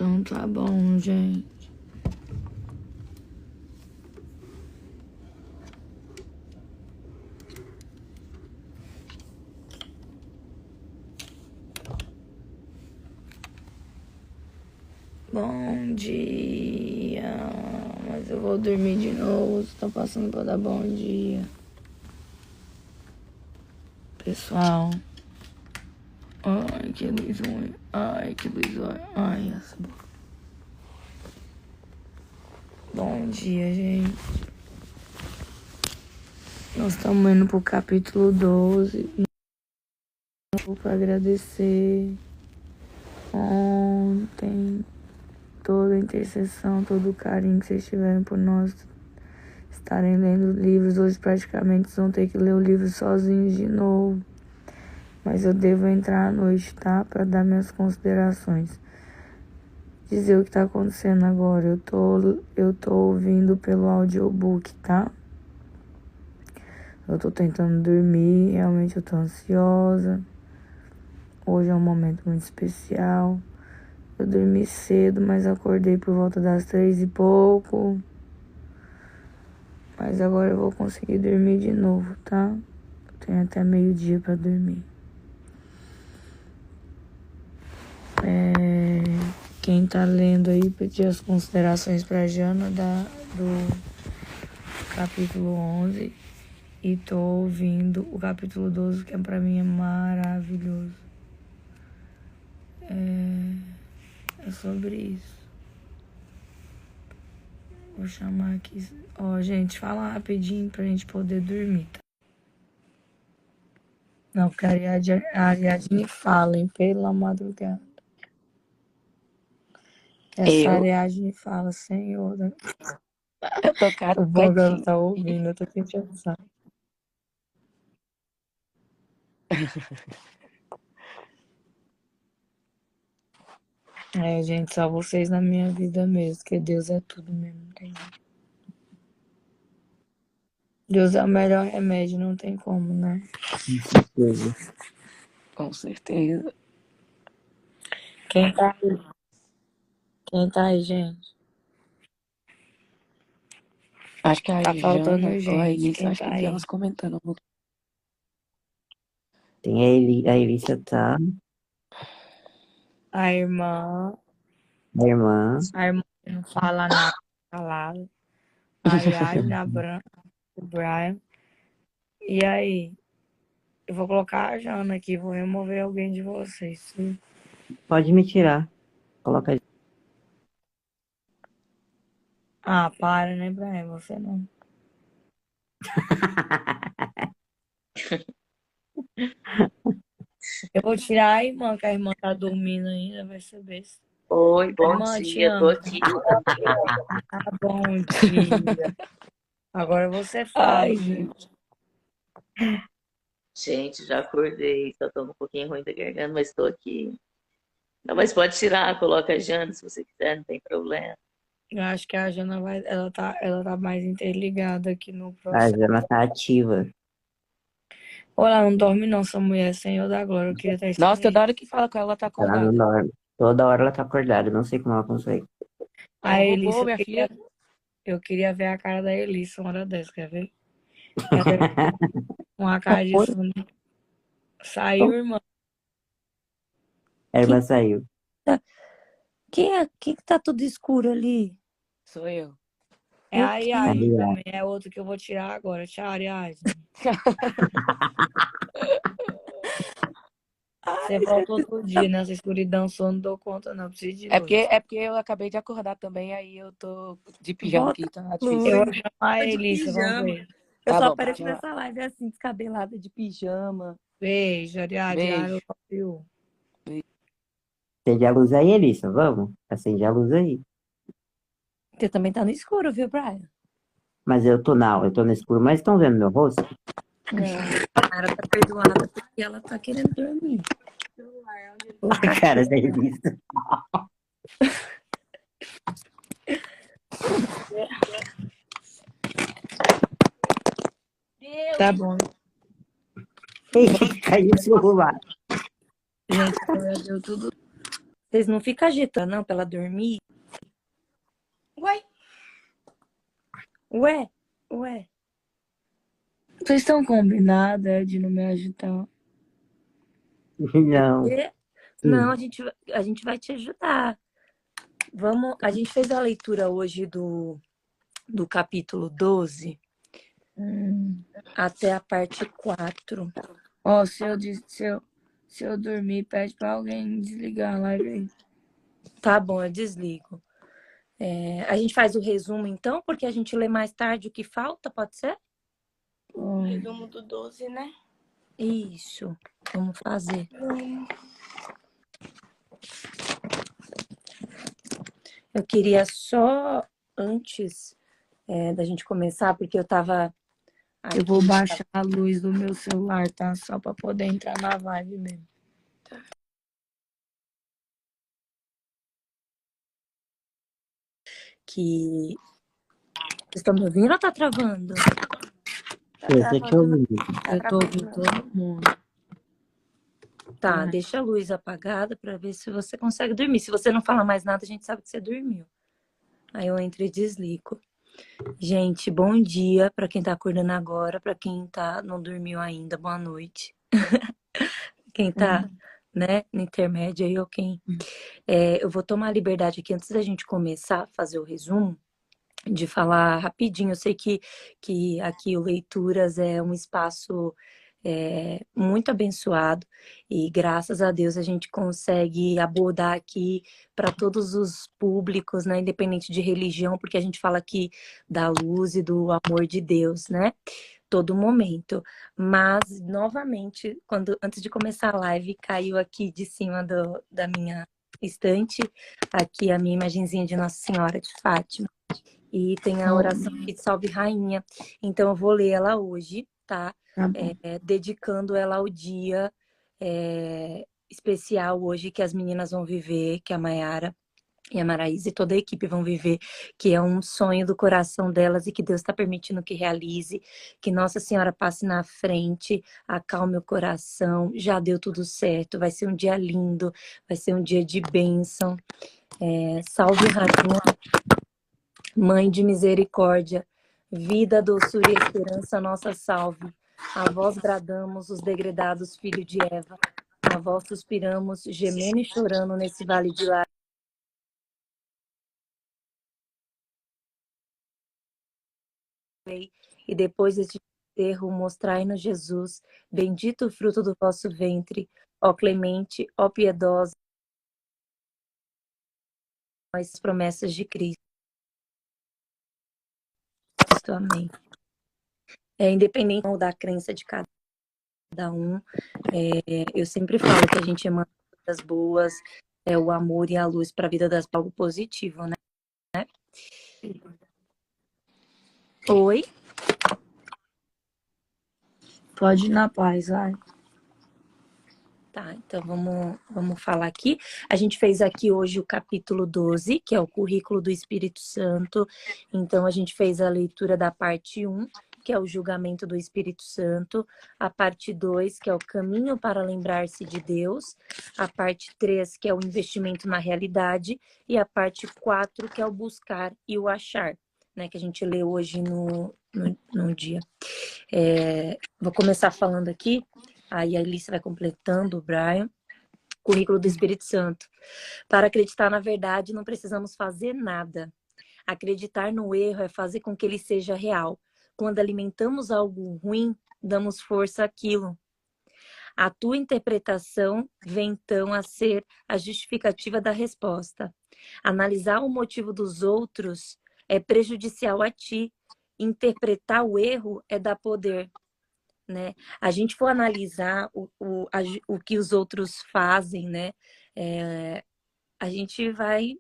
Então tá bom, gente. Bom dia. Mas eu vou dormir de novo. Você tá passando pra dar bom dia. Pessoal. Ai, que luz ruim. Ai, que luz ruim. Ai, essa boca. Bom dia, gente. Nós estamos indo pro capítulo 12. Vou agradecer ontem toda a intercessão, todo o carinho que vocês tiveram por nós estarem lendo livros. Hoje praticamente vocês vão ter que ler o livro sozinhos de novo. Mas eu devo entrar à noite, tá? Para dar minhas considerações. Dizer o que tá acontecendo agora. Eu tô ouvindo pelo audiobook, tá? Eu tô tentando dormir, realmente eu tô ansiosa. Hoje é um momento muito especial. Eu dormi cedo, mas acordei por volta das 3 e pouco. Mas agora eu vou conseguir dormir de novo, tá? Tenho até meio-dia pra dormir. Quem tá lendo aí, pedir as considerações pra Jana do capítulo 11. E tô ouvindo o capítulo 12, que pra mim é maravilhoso. É sobre isso. Vou chamar aqui. Ó, gente, fala rapidinho pra gente poder dormir, tá? Não, porque a Ariadne fala, hein, pela madrugada. Essa Ariadne fala, Senhor. Eu tô O bom que ela quietinho. tá ouvindo, eu tô tentando usar. Gente, só vocês na minha vida mesmo, porque Deus é tudo mesmo, não tem jeito. Deus é o melhor remédio, não tem como, né? Com certeza. Quem tá aí? Quem tá aí, gente? Acho que a Tá faltando Jana ou a gente. Elissa, Quem acho que tá vi aí? elas comentando. Tem a Elissa tá, A irmã. a irmã. A irmã que não fala nada, calada. A Ariadne, a Branca, o Brian. E aí? Eu vou colocar a Jana aqui, vou remover alguém de vocês. Sim. Pode me tirar. Coloca aí. Ah, para, né, Brian? Você não. Eu vou tirar a irmã, que a irmã tá dormindo ainda, vai ser besta. Oi, bom Irmã, te dia, tô amo. aqui. Ah, bom dia. Agora você fala. Ai, gente. Gente, já acordei, só tô um pouquinho ruim da garganta, mas tô aqui. Não, mas pode tirar, coloca a Jana se você quiser, não tem problema. Eu acho que a Jana vai. Ela tá mais interligada aqui no A processo. Jana tá ativa. Ou ela não dorme, não, essa mulher, Senhor da Glória. Eu queria estar Nossa, toda experiente. hora que fala com ela, ela tá Ela não acordada. dorme. Toda hora ela tá acordada. Não sei como ela consegue. É um A robô, Elissa, minha filha. eu queria ver a cara da Elissa uma hora dessa, quer ver? Ela com a cara de sono. Saiu, irmã. A irmã saiu. Quem que tá tudo escuro ali? Sou eu. É a Ariadne Ariadne. também. É outro que eu vou tirar agora. Tchau, Ariadne. Você voltou outro dia nessa escuridão, só não dou conta, não. Preciso de luz. É porque eu acabei de acordar também, aí eu tô de pijama aqui, tá difícil. Eu vou chamar a De Elissa, vamos pijama. ver. Eu Tá só bom, apareço pode ir lá. nessa live assim, descabelada de pijama. Beijo, Ariadne. I Beijo. love you. Acende a luz aí, Elissa. Vamos. Acende a luz aí. Você também tá no escuro, viu, Brian? Mas eu tô no escuro, mas estão vendo meu rosto? Não. A cara tá perdoada porque ela tá querendo dormir. A cara da Elissa. Tá bom. Caiu o celular. Gente, agora deu tudo Vocês não ficam agitando, não, pra ela dormir? Uai, Ué. vocês estão combinados, de não me agitar? Não. Não, a gente vai te ajudar. A gente fez a leitura hoje do capítulo 12 até a parte 4. Ó, se eu dormir, pede pra alguém desligar a live aí. Tá bom, eu desligo. A gente faz o resumo, então, porque a gente lê mais tarde o que falta, pode ser? Ó, Resumo do 12, né? Isso, vamos fazer. Eu queria só, antes da gente começar, porque eu tava eu vou baixar a luz do meu celular, tá? Só pra poder entrar na live mesmo. que... Vocês estão me ouvindo ou tá travando? Eu tô te ouvindo. Eu tô ouvindo todo mundo. Tá, Ai. deixa a luz apagada pra ver se você consegue dormir. Se você não falar mais nada, a gente sabe que você dormiu. Aí eu entro e desligo. Gente, bom dia pra quem tá acordando agora, pra quem não dormiu ainda, boa noite. Quem tá, né, no intermédio aí, ou quem... eu vou tomar a liberdade aqui, antes da gente começar a fazer o resumo, de falar rapidinho. Eu sei que aqui o Leituras é um espaço muito abençoado e graças a Deus a gente consegue abordar aqui para todos os públicos, né, independente de religião, porque a gente fala aqui da luz e do amor de Deus, né, todo momento. Mas, novamente, antes de começar a live, caiu aqui de cima da minha estante, aqui a minha imagenzinha de Nossa Senhora de Fátima. E tem a oração aqui de Salve Rainha. Então eu vou ler ela hoje, tá? Tá bom. Dedicando ela ao dia especial hoje que as meninas vão viver, que a Mayara e a Maraísa e toda a equipe vão viver, que é um sonho do coração delas e que Deus está permitindo que realize, que Nossa Senhora passe na frente, acalme o coração, já deu tudo certo, vai ser um dia lindo, vai ser um dia de bênção. Salve Rainha, Mãe de misericórdia, vida, doçura e esperança, nossa salve. A vós bradamos, os degredados filhos de Eva. A vós suspiramos, gemendo e chorando nesse vale de lágrimas. E depois deste enterro, mostrai-nos Jesus, bendito o fruto do vosso ventre, ó clemente, ó piedosa, as promessas de Cristo. Amém. Independente da crença de cada um, eu sempre falo que a gente emana coisas boas, o amor e a luz para a vida das pessoas, algo positivo, né? Oi? Pode ir na paz, vai. Tá, então vamos falar aqui. A gente fez aqui hoje o capítulo 12, que é o currículo do Espírito Santo. Então a gente fez a leitura da parte 1, que é o julgamento do Espírito Santo, a parte 2, que é o caminho para lembrar-se de Deus, a parte 3, que é o investimento na realidade, e a parte 4, que é o buscar e o achar, né, que a gente lê hoje no dia. Vou começar falando aqui, aí a Alice vai completando, o Brian. Currículo do Espírito Santo. Para acreditar na verdade, não precisamos fazer nada. Acreditar no erro é fazer com que ele seja real. Quando alimentamos algo ruim, damos força àquilo. A tua interpretação vem então a ser a justificativa da resposta. Analisar o motivo dos outros é prejudicial a ti. Interpretar o erro é dar poder, né? A gente for analisar o que os outros fazem, né? A gente vai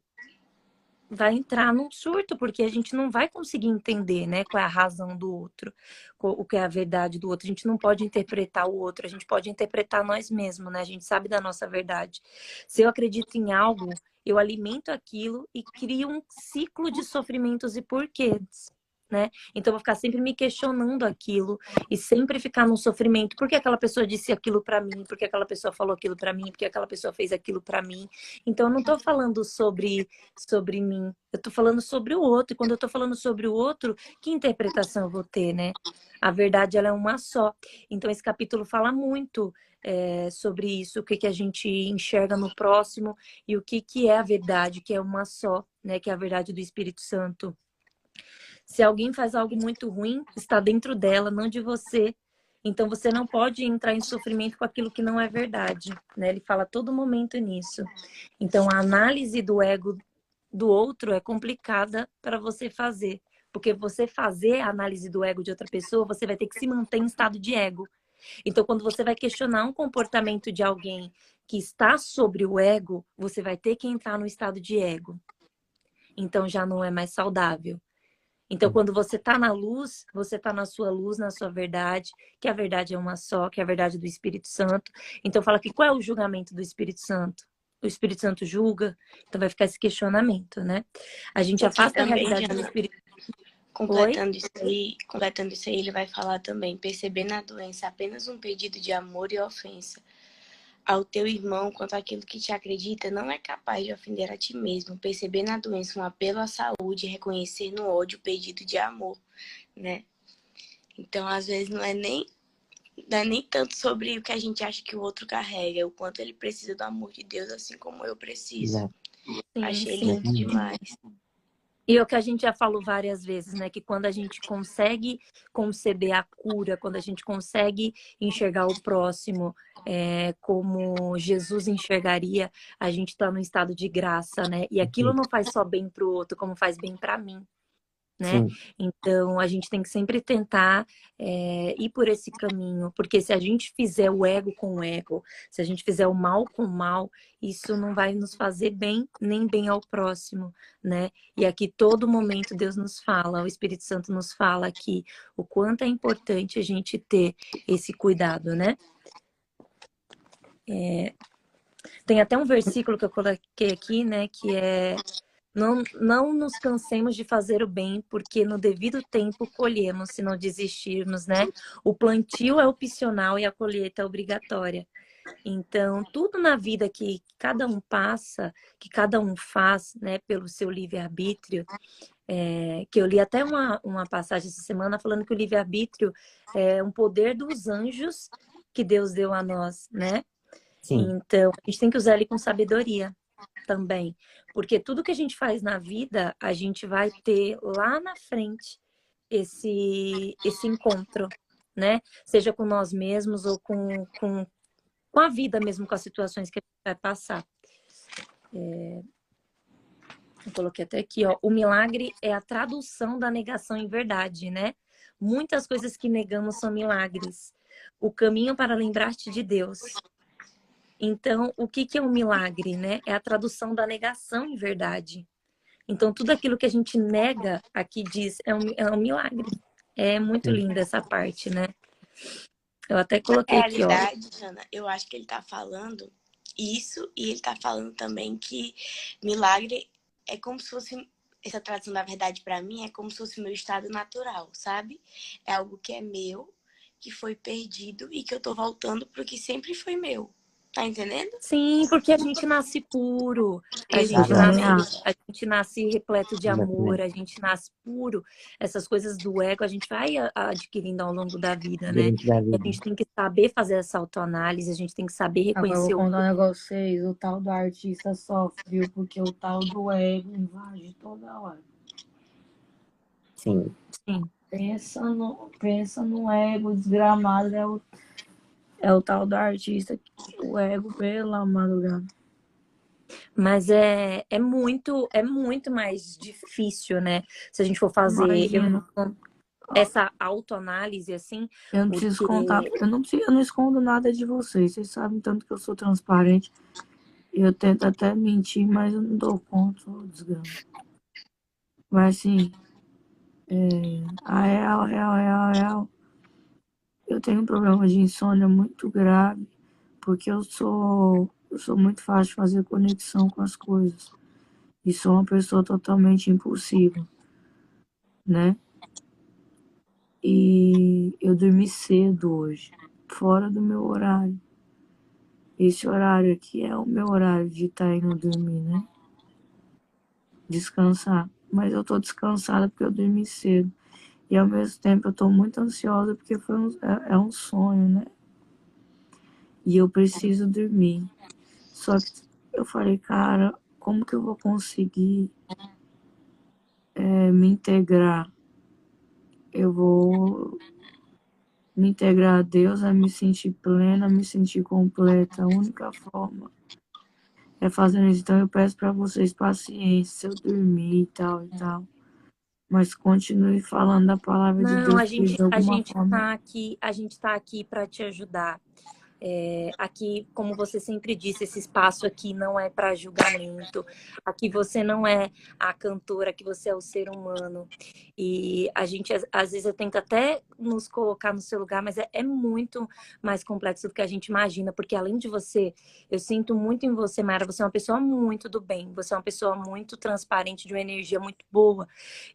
entrar num surto, porque a gente não vai conseguir entender, né, qual é a razão do outro, o que é a verdade do outro. A gente não pode interpretar o outro, a gente pode interpretar nós mesmos, né? A gente sabe da nossa verdade. Se eu acredito em algo, eu alimento aquilo e crio um ciclo de sofrimentos e porquês. né? Então eu vou ficar sempre me questionando aquilo e sempre ficar no sofrimento. Por que aquela pessoa disse aquilo pra mim? Por que aquela pessoa falou aquilo pra mim? Por que aquela pessoa fez aquilo pra mim? Então eu não tô falando sobre mim. Eu tô falando sobre o outro. E quando eu tô falando sobre o outro, que interpretação eu vou ter, né? A verdade, ela é uma só. Então esse capítulo fala muito sobre isso, o que que a gente enxerga no próximo e o que que é a verdade, que é uma só, né? Que é a verdade do Espírito Santo. Se alguém faz algo muito ruim, está dentro dela, não de você. Então você não pode entrar em sofrimento com aquilo que não é verdade, né? Ele fala a todo momento nisso. Então a análise do ego do outro é complicada para você fazer, porque você fazer a análise do ego de outra pessoa, você vai ter que se manter em estado de ego. Então quando você vai questionar um comportamento de alguém que está sobre o ego, você vai ter que entrar no estado de ego. Então já não é mais saudável. Então, quando você está na luz, você está na sua luz, na sua verdade, que a verdade é uma só, que é a verdade do Espírito Santo. Então, fala que qual é o julgamento do Espírito Santo? O Espírito Santo julga? Então, vai ficar esse questionamento, né? A gente Porque afasta a também, realidade do Jana, Espírito. Oi? completando isso aí, ele vai falar também, perceber na doença apenas um pedido de amor e ofensa ao teu irmão quanto àquilo que te acredita, não é capaz de ofender a ti mesmo. Perceber na doença um apelo à saúde, reconhecer no ódio o pedido de amor, né? Então, às vezes, não é nem tanto sobre o que a gente acha que o outro carrega, é o quanto ele precisa do amor de Deus, assim como eu preciso. Exato. Sim, Achei sim. lindo demais. E é o que a gente já falou várias vezes, né? Que quando a gente consegue conceber a cura, quando a gente consegue enxergar o próximo como Jesus enxergaria, a gente está num estado de graça, né? E aquilo não faz só bem para o outro, como faz bem para mim, né? Sim, Então a gente tem que sempre tentar ir por esse caminho, porque se a gente fizer o ego com o ego, se a gente fizer o mal com o mal, isso não vai nos fazer bem, nem bem ao próximo, né? E aqui todo momento Deus nos fala, o Espírito Santo nos fala aqui o quanto é importante a gente ter esse cuidado, né? Tem até um versículo que eu coloquei aqui, né? Que é não nos cansemos de fazer o bem, porque no devido tempo colhemos, se não desistirmos, né? O plantio é opcional e a colheita é obrigatória. Então, tudo na vida que cada um passa, que cada um faz, né, pelo seu livre-arbítrio, que eu li até uma passagem essa semana falando que o livre-arbítrio é um poder dos anjos que Deus deu a nós, né? sim, Então, a gente tem que usar ele com sabedoria também. Porque tudo que a gente faz na vida, a gente vai ter lá na frente esse encontro, né? Seja com nós mesmos ou com a vida mesmo, com as situações que a gente vai passar. Eu coloquei até aqui, ó. O milagre é a tradução da negação em verdade, né? Muitas coisas que negamos são milagres. O caminho para lembrar-te de Deus. Então, o que é um milagre, né? É a tradução da negação em verdade. Então, tudo aquilo que a gente nega aqui diz é um milagre. É muito sim. linda essa parte, né? Eu até Na coloquei aqui, ó. realidade, Jana, eu acho que ele tá falando isso e ele tá falando também que milagre é como se fosse. Essa tradução da verdade pra mim é como se fosse meu estado natural, sabe? É algo que é meu, que foi perdido e que eu tô voltando pro que sempre foi meu. Tá entendendo? Sim, porque a gente nasce puro, Eu também acho. a gente nasce repleto de amor, Exatamente. a gente nasce puro. Essas coisas do ego a gente vai adquirindo ao longo da vida, né? Durante da E a vida. gente tem que saber fazer essa autoanálise, a gente tem que saber Agora eu reconhecer vou o contar um negócio pra vocês. O tal do artista sofre, viu? Porque o tal do ego invade toda hora. Sim, sim. Pensa no ego desgramado, é o tal do artista. O ego pela madrugada. Mas é muito mais difícil, né? Se a gente for fazer Imagina. essa autoanálise, assim, Eu não preciso porque contar, eu não escondo nada de vocês. Vocês sabem tanto que eu sou transparente. Eu tento até mentir, mas eu não dou conta, sou desgrama. Mas assim, a real. Eu tenho um problema de insônia muito grave, porque eu sou muito fácil de fazer conexão com as coisas. E sou uma pessoa totalmente impulsiva, né? E eu dormi cedo hoje, fora do meu horário. Esse horário aqui é o meu horário de estar indo dormir, né? Descansar. Mas eu tô descansada porque eu dormi cedo. E ao mesmo tempo eu tô muito ansiosa porque é um sonho, né? E eu preciso dormir. Só que eu falei, cara, como que eu vou conseguir me integrar? Eu vou me integrar a Deus, a me sentir plena, a me sentir completa. A única forma é fazendo isso. Então eu peço para vocês paciência, se eu dormir e tal e tal. Mas continue falando da palavra de Não, Deus, porque de a alguma gente forma. tá aqui, a gente tá aqui para te ajudar. Aqui, como você sempre disse, esse espaço aqui não é para julgamento. Aqui você não é a cantora, aqui você é o ser humano. E a gente, às vezes, eu tento até nos colocar no seu lugar, mas é muito mais complexo do que a gente imagina, porque além de você, eu sinto muito em você, Mayra, você é uma pessoa muito do bem, você é uma pessoa muito transparente, de uma energia muito boa.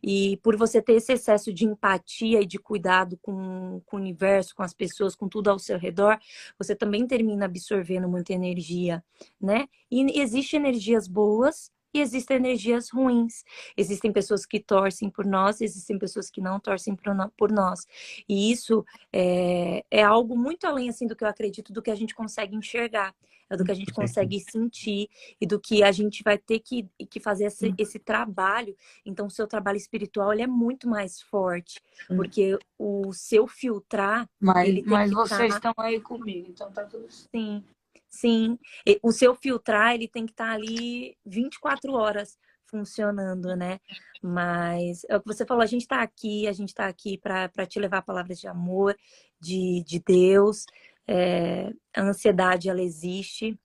E por você ter esse excesso de empatia e de cuidado com o universo, com as pessoas, com tudo ao seu redor, você também termina absorvendo muita energia, né? E existem energias boas e existem energias ruins. Existem pessoas que torcem por nós, existem pessoas que não torcem por nós. E isso é algo muito além assim do que eu acredito, do que a gente consegue enxergar. É do que a gente consegue sentir e do que a gente vai ter que fazer esse trabalho. Então, o seu trabalho espiritual ele é muito mais forte, porque o seu filtrar, ele tem Mas que vocês estar. estão aí comigo, então tá tudo certo. Sim, sim. O seu filtrar, ele tem que estar ali 24 horas funcionando, né? Mas é o que você falou, a gente tá aqui para te levar palavras de amor, de Deus. A ansiedade, ela existe,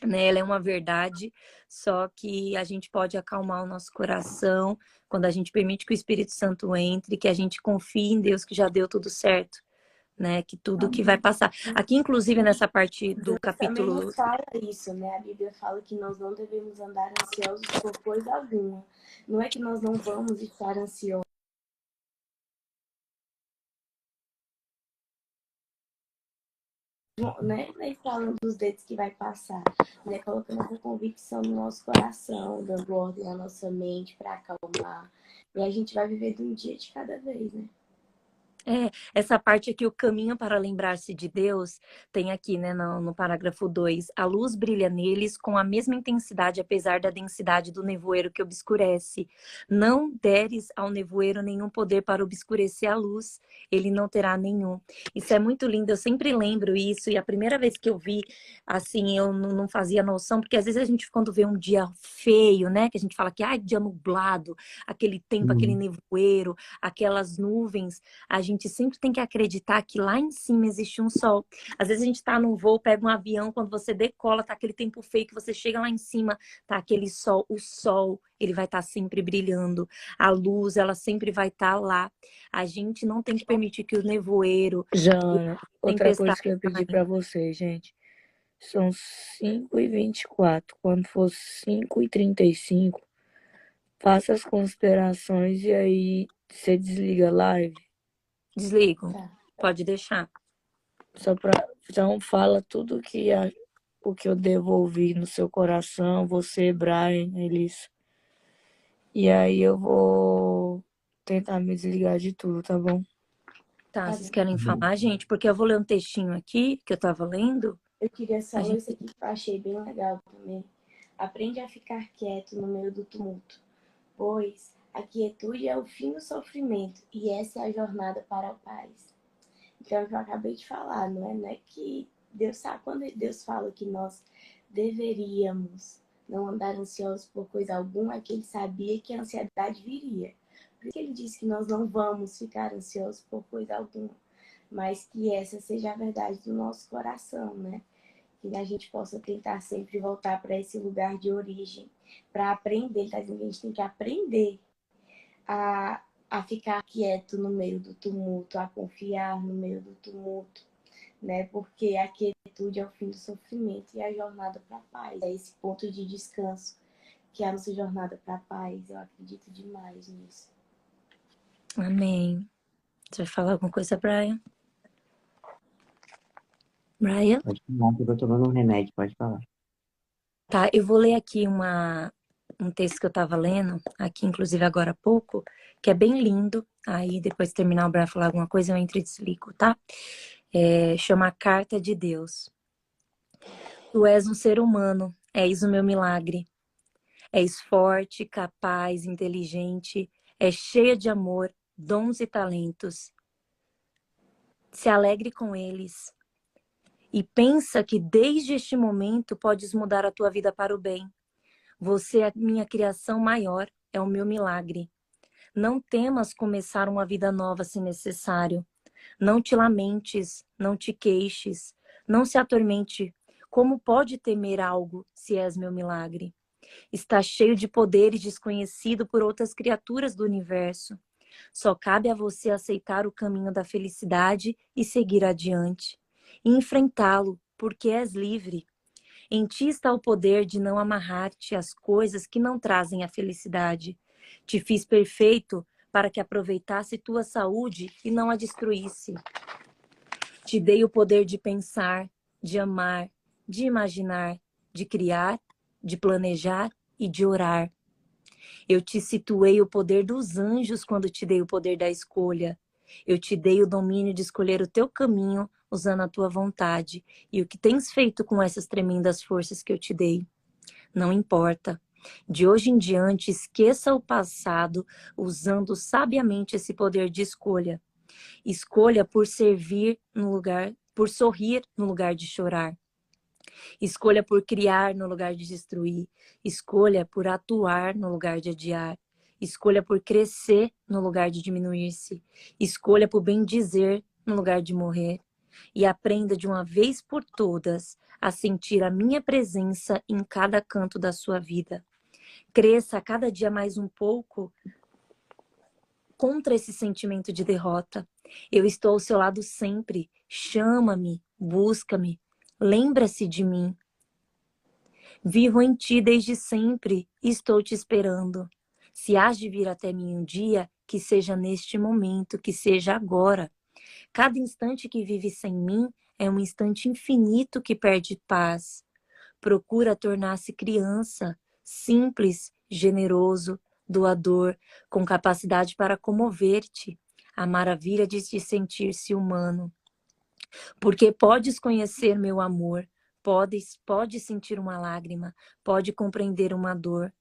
né? Ela é uma verdade, só que a gente pode acalmar o nosso coração quando a gente permite que o Espírito Santo entre, que a gente confie em Deus que já deu tudo certo, né? Que tudo que vai passar. Aqui, inclusive, nessa parte do Deus também capítulo. nos fala isso, né? A Bíblia fala que nós não devemos andar ansiosos por coisa alguma. Não é que nós não vamos estar ansiosos, né? Nem falando dos dedos que vai passar, né? Colocando essa convicção no nosso coração, dando ordem à nossa mente para acalmar. E a gente vai viver de um dia de cada vez, né? Essa parte aqui, o caminho para lembrar-se de Deus, tem aqui, né, no parágrafo 2. A luz brilha neles com a mesma intensidade, apesar da densidade do nevoeiro que obscurece. Não deres ao nevoeiro nenhum poder para obscurecer a luz, ele não terá nenhum. Isso é muito lindo, eu sempre lembro isso, e a primeira vez que eu vi, assim, eu não fazia noção, porque às vezes a gente, quando vê um dia feio, né, que a gente fala que, ai, dia nublado, aquele tempo, aquele nevoeiro, aquelas nuvens, a gente sempre tem que acreditar que lá em cima existe um sol. Às vezes a gente tá num voo, pega um avião, quando você decola, tá aquele tempo feio, que você chega lá em cima, tá aquele sol. O sol, ele vai estar sempre brilhando. A luz, ela sempre vai estar lá. A gente não tem que permitir que o nevoeiro, Jana, outra coisa tempestade que eu pedi caia. pra vocês, gente. São 5h24. Quando for 5h35, faça as considerações e aí você desliga a live. Desligo. Tá. Pode deixar. Então fala tudo o que eu devolvi no seu coração, você, Brian, Elis. E aí eu vou tentar me desligar de tudo, tá bom? Tá, Tá vocês bom. querem falar, gente? Porque eu vou ler um textinho aqui, que eu tava lendo. Eu queria só A ler gente... isso aqui que eu achei bem legal também. Aprende a ficar quieto no meio do tumulto, pois a quietude é o fim do sofrimento e essa é a jornada para a paz. Então, é o que eu acabei de falar, não é? Não é que Deus sabe, quando Deus fala que nós deveríamos não andar ansiosos por coisa alguma, é que ele sabia que a ansiedade viria. Por isso que ele disse que nós não vamos ficar ansiosos por coisa alguma, mas que essa seja a verdade do nosso coração, né? Que a gente possa tentar sempre voltar para esse lugar de origem, para aprender. Ele está dizendo que a gente tem que aprender a, a ficar quieto no meio do tumulto, a confiar no meio do tumulto, né? Porque a quietude é o fim do sofrimento e a jornada para a paz. É esse ponto de descanso que é a nossa jornada para a paz. Eu acredito demais nisso. Amém. Você vai falar alguma coisa, Brian? Brian? Pode falar, que eu tô tomando um remédio, pode falar. Tá, eu vou ler aqui um texto que eu tava lendo, aqui inclusive agora há pouco, que é bem lindo. Aí depois de terminar o Brian falar alguma coisa, eu entro e desligo, tá? Chama Carta de Deus. Tu és um ser humano, és o meu milagre. És forte, capaz, inteligente, és cheia de amor, dons e talentos. Se alegre com eles. E pensa que desde este momento podes mudar a tua vida para o bem. Você é a minha criação maior, é o meu milagre. Não temas começar uma vida nova se necessário. Não te lamentes, não te queixes, não se atormente. Como pode temer algo se és meu milagre? Está cheio de poderes desconhecido por outras criaturas do universo. Só cabe a você aceitar o caminho da felicidade e seguir adiante. E enfrentá-lo, porque és livre. Em ti está o poder de não amarrar-te às coisas que não trazem a felicidade. Te fiz perfeito para que aproveitasse tua saúde e não a destruísse. Te dei o poder de pensar, de amar, de imaginar, de criar, de planejar e de orar. Eu te situei o poder dos anjos quando te dei o poder da escolha. Eu te dei o domínio de escolher o teu caminho usando a tua vontade. E o que tens feito com essas tremendas forças que eu te dei? Não importa. De hoje em diante, esqueça o passado usando sabiamente esse poder de escolha. Escolha por sorrir no lugar de chorar. Escolha por criar no lugar de destruir. Escolha por atuar no lugar de adiar. Escolha por crescer no lugar de diminuir-se. Escolha por bem dizer no lugar de morrer. E aprenda de uma vez por todas a sentir a minha presença em cada canto da sua vida. Cresça a cada dia mais um pouco contra esse sentimento de derrota. Eu estou ao seu lado sempre. Chama-me, busca-me, lembra-se de mim. Vivo em ti desde sempre e estou te esperando. Se hás de vir até mim um dia, que seja neste momento, que seja agora. Cada instante que vive sem mim é um instante infinito que perde paz. Procura tornar-se criança, simples, generoso, doador, com capacidade para comover-te. A maravilha de se sentir-se humano. Porque podes conhecer meu amor, pode sentir uma lágrima, pode compreender uma dor.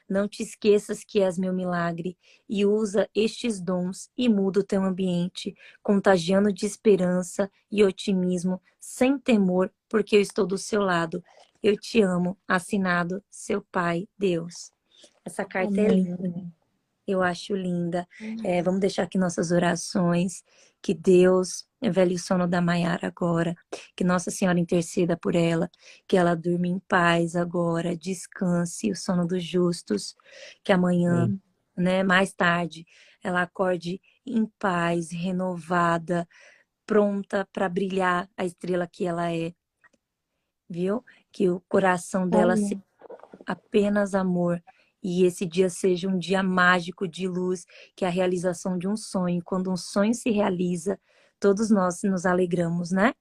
Não te esqueças que és meu milagre e usa estes dons e muda o teu ambiente, contagiando de esperança e otimismo, sem temor, porque eu estou do seu lado. Eu te amo, assinado seu Pai, Deus. Essa carta é linda. Eu acho linda. Vamos deixar aqui nossas orações. Que Deus vele o sono da Maiara agora. Que Nossa Senhora interceda por ela. Que ela durma em paz agora. Descanse o sono dos justos. Que amanhã, mais tarde, ela acorde em paz, renovada, pronta para brilhar a estrela que ela é. Viu? Que o coração dela seja apenas amor. E esse dia seja um dia mágico de luz, que é a realização de um sonho. Quando um sonho se realiza, todos nós nos alegramos, né?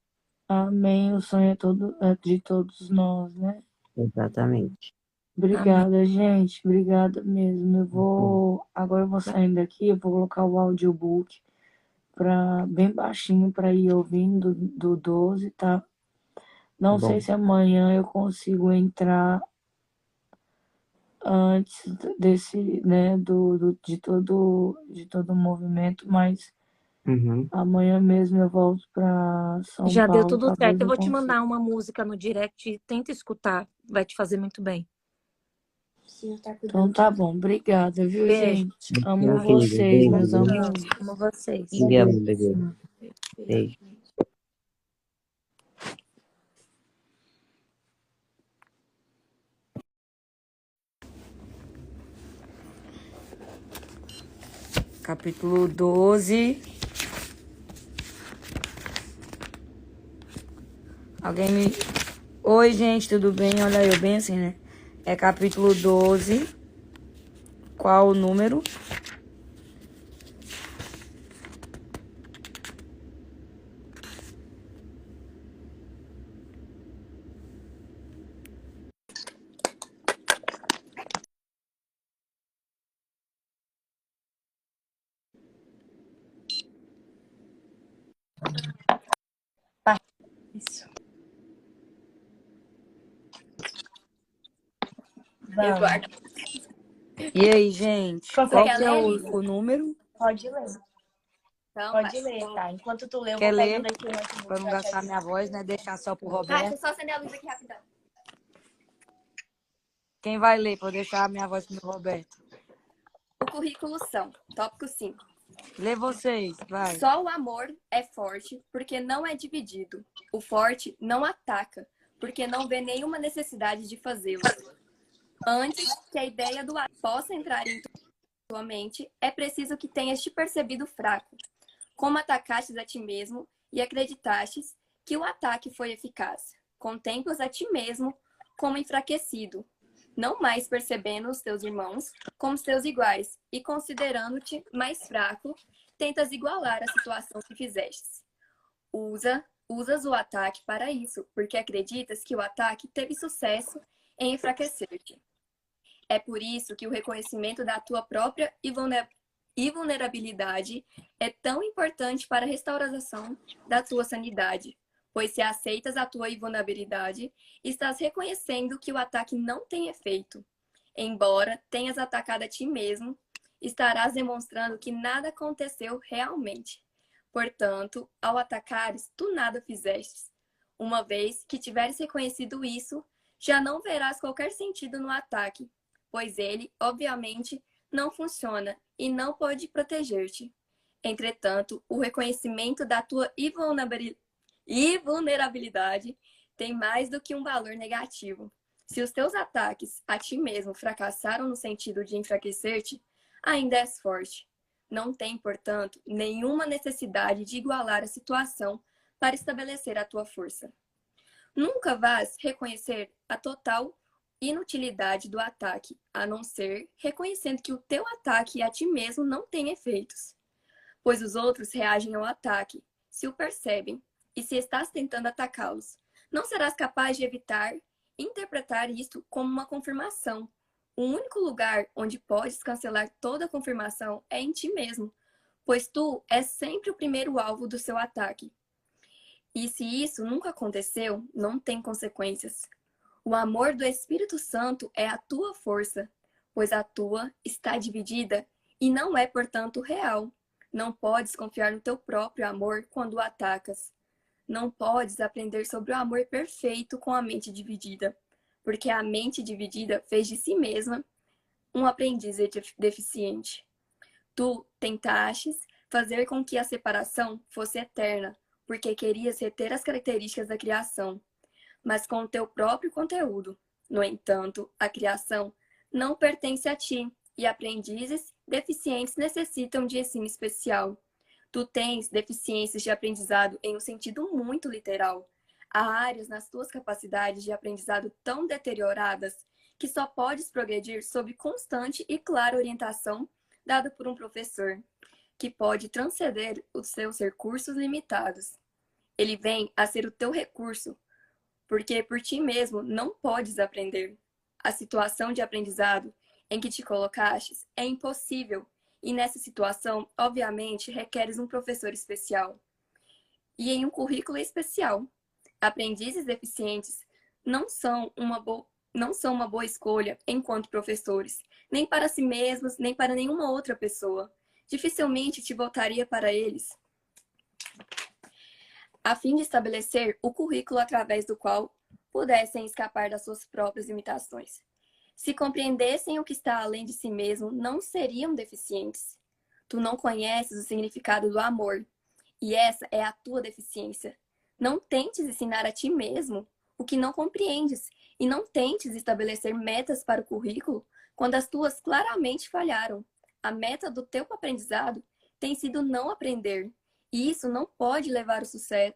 Amém. O sonho é de todos nós, né? Exatamente. Obrigada, gente. Obrigada mesmo. Agora eu vou saindo daqui, eu vou colocar o audiobook bem baixinho para ir ouvindo do 12, tá? Não Bom. sei se amanhã eu consigo entrar antes desse, né, de todo o movimento, mas amanhã mesmo eu volto para São Paulo. Já deu tudo talvez certo. Eu vou te consiga. mandar uma música no direct, tenta escutar, vai te fazer muito bem. Então tá bom, obrigada, viu, Beijo. gente? Amo Meu querido, vocês, beijo. meus amores. Amo vocês. Te amo, bebê. Beijo. Capítulo 12. Alguém me... Oi, gente, tudo bem? Olha eu bem assim, né? É capítulo 12. Qual o número? Vamos. Eduardo. E aí, gente? Você Qual quer que é ler, o, Isa? o número? Pode ler. Então, Pode ler, tá? Enquanto tu lê, eu Quer vou ler? pegando aqui o notebook Pra não pra te gastar minha ajudar. voz, né? Deixar só pro deixa Roberto. eu só acender a luz aqui rapidão. Quem vai ler pra eu deixar a minha voz pro meu Roberto? O currículo são, tópico 5. Lê vocês, vai. Só o amor é forte porque não é dividido. O forte não ataca porque não vê nenhuma necessidade de fazê-lo. Antes que a ideia do ato possa entrar em tua mente, é preciso que tenhas te percebido fraco. Como atacastes a ti mesmo e acreditastes que o ataque foi eficaz. Contemplas a ti mesmo como enfraquecido, não mais percebendo os teus irmãos como os teus iguais e considerando-te mais fraco, tentas igualar a situação que fizestes. Usas o ataque para isso, porque acreditas que o ataque teve sucesso em enfraquecer-te. É por isso que o reconhecimento da tua própria vulnerabilidade é tão importante para a restauração da tua sanidade, pois se aceitas a tua vulnerabilidade, estás reconhecendo que o ataque não tem efeito. Embora tenhas atacado a ti mesmo, estarás demonstrando que nada aconteceu realmente. Portanto, ao atacares, tu nada fizestes. Uma vez que tiveres reconhecido isso, já não verás qualquer sentido no ataque, pois ele, obviamente, não funciona e não pode proteger-te. Entretanto, o reconhecimento da tua invulnerabilidade tem mais do que um valor negativo. Se os teus ataques a ti mesmo fracassaram no sentido de enfraquecer-te, ainda és forte. Não tem, portanto, nenhuma necessidade de igualar a situação para estabelecer a tua força. Nunca vás reconhecer a total inutilidade do ataque, a não ser reconhecendo que o teu ataque a ti mesmo não tem efeitos. Pois os outros reagem ao ataque, se o percebem, e se estás tentando atacá-los, não serás capaz de evitar interpretar isto como uma confirmação. O único lugar onde podes cancelar toda a confirmação é em ti mesmo, pois tu és sempre o primeiro alvo do seu ataque. E se isso nunca aconteceu, não tem consequências. O amor do Espírito Santo é a tua força, pois a tua está dividida e não é, portanto, real. Não podes confiar no teu próprio amor quando o atacas. Não podes aprender sobre o amor perfeito com a mente dividida, porque a mente dividida fez de si mesma um aprendiz deficiente. Tu tentastes fazer com que a separação fosse eterna, porque querias reter as características da criação, mas com o teu próprio conteúdo. No entanto, a criação não pertence a ti, e aprendizes deficientes necessitam de ensino especial. Tu tens deficiências de aprendizado em um sentido muito literal. Há áreas nas tuas capacidades de aprendizado tão deterioradas que só podes progredir sob constante e clara orientação dada por um professor, que pode transcender os seus recursos limitados. Ele vem a ser o teu recurso, porque por ti mesmo não podes aprender. A situação de aprendizado em que te colocastes é impossível, e nessa situação, obviamente, requeres um professor especial. E em um currículo especial. Aprendizes deficientes não são uma boa escolha enquanto professores, nem para si mesmos, nem para nenhuma outra pessoa. Dificilmente te voltaria para eles, a fim de estabelecer o currículo através do qual pudessem escapar das suas próprias limitações. Se compreendessem o que está além de si mesmo, não seriam deficientes. Tu não conheces o significado do amor, e essa é a tua deficiência. Não tentes ensinar a ti mesmo o que não compreendes, e não tentes estabelecer metas para o currículo quando as tuas claramente falharam. A meta do teu aprendizado tem sido não aprender, e isso não pode levar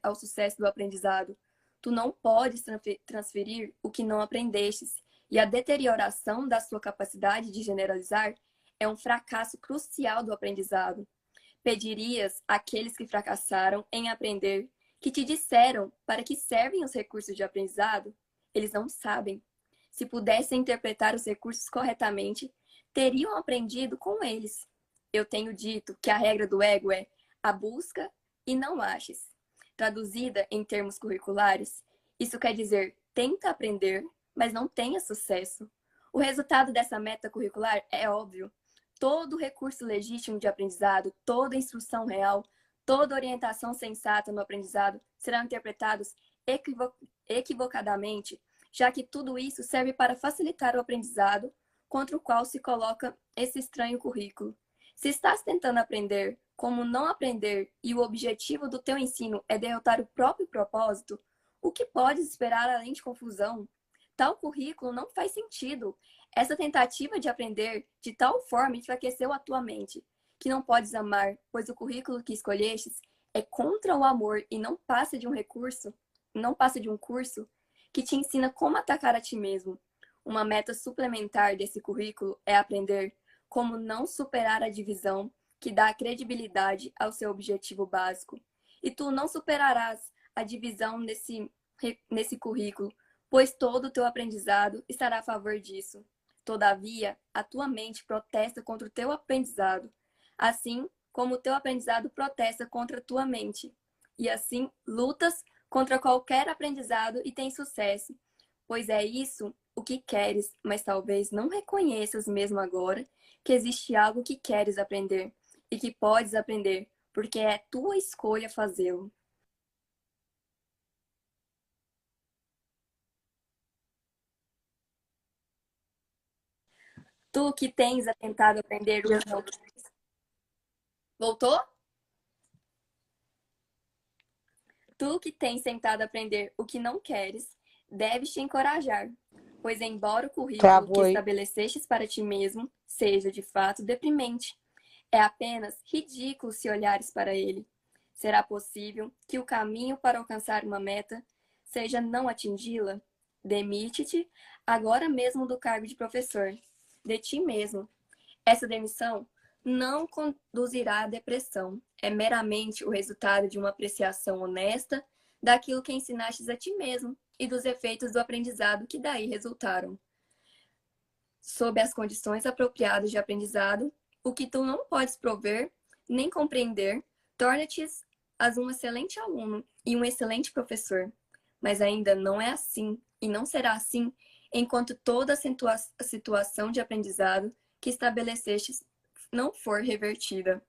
ao sucesso do aprendizado. Tu não podes transferir o que não aprendestes, e a deterioração da sua capacidade de generalizar é um fracasso crucial do aprendizado. Pedirias àqueles que fracassaram em aprender que te disseram para que servem os recursos de aprendizado? Eles não sabem. Se pudessem interpretar os recursos corretamente, teriam aprendido com eles. Eu tenho dito que a regra do ego é a busca e não aches. Traduzida em termos curriculares, isso quer dizer tenta aprender, mas não tenha sucesso. O resultado dessa meta curricular é óbvio. Todo recurso legítimo de aprendizado, toda instrução real, toda orientação sensata no aprendizado serão interpretados equivocadamente, já que tudo isso serve para facilitar o aprendizado contra o qual se coloca esse estranho currículo. Se estás tentando aprender como não aprender e o objetivo do teu ensino é derrotar o próprio propósito, o que podes esperar além de confusão? Tal currículo não faz sentido. Essa tentativa de aprender de tal forma enfraqueceu a tua mente, que não podes amar, pois o currículo que escolhestes é contra o amor e não passa de um curso que te ensina como atacar a ti mesmo. Uma meta suplementar desse currículo é aprender como não superar a divisão que dá credibilidade ao seu objetivo básico. E tu não superarás a divisão nesse currículo, pois todo o teu aprendizado estará a favor disso. Todavia, a tua mente protesta contra o teu aprendizado, assim como o teu aprendizado protesta contra a tua mente. E assim, lutas contra qualquer aprendizado e tens sucesso, pois é isso o que queres, mas talvez não reconheças mesmo agora que existe algo que queres aprender e que podes aprender, porque é tua escolha fazê-lo. Tu que tens tentado aprender o que não queres. Voltou? Tu que tens tentado aprender o que não queres, deves te encorajar, pois embora o currículo que Travou aí. estabelecestes para ti mesmo seja de fato deprimente, é apenas ridículo se olhares para ele. Será possível que o caminho para alcançar uma meta seja não atingi-la? Demite-te agora mesmo do cargo de professor, de ti mesmo. Essa demissão não conduzirá à depressão. É meramente o resultado de uma apreciação honesta daquilo que ensinastes a ti mesmo e dos efeitos do aprendizado que daí resultaram. Sob as condições apropriadas de aprendizado, o que tu não podes prover nem compreender, torna-te um excelente aluno e um excelente professor. Mas ainda não é assim e não será assim enquanto toda a situação de aprendizado que estabeleceste não for revertida.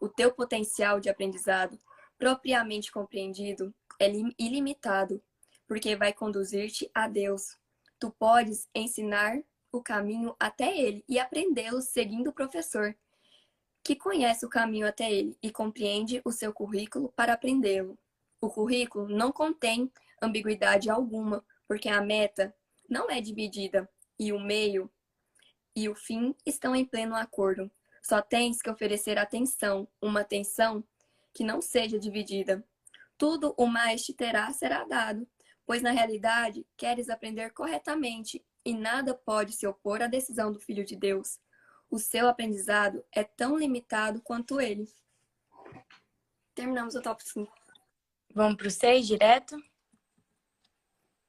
O teu potencial de aprendizado, propriamente compreendido, é ilimitado, porque vai conduzir-te a Deus. Tu podes ensinar o caminho até ele e aprendê-lo seguindo o professor, que conhece o caminho até ele e compreende o seu currículo para aprendê-lo. O currículo não contém ambiguidade alguma, porque a meta não é dividida e o meio e o fim estão em pleno acordo. Só tens que oferecer atenção, uma atenção que não seja dividida. Tudo o mais te será dado, pois na realidade queres aprender corretamente e nada pode se opor à decisão do Filho de Deus. O seu aprendizado é tão limitado quanto ele. Terminamos o top 5. Vamos pro 6 direto?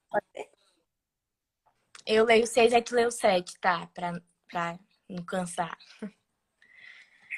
Pode ser? Eu leio 6, aí tu lê o 7, tá? Pra não cansar.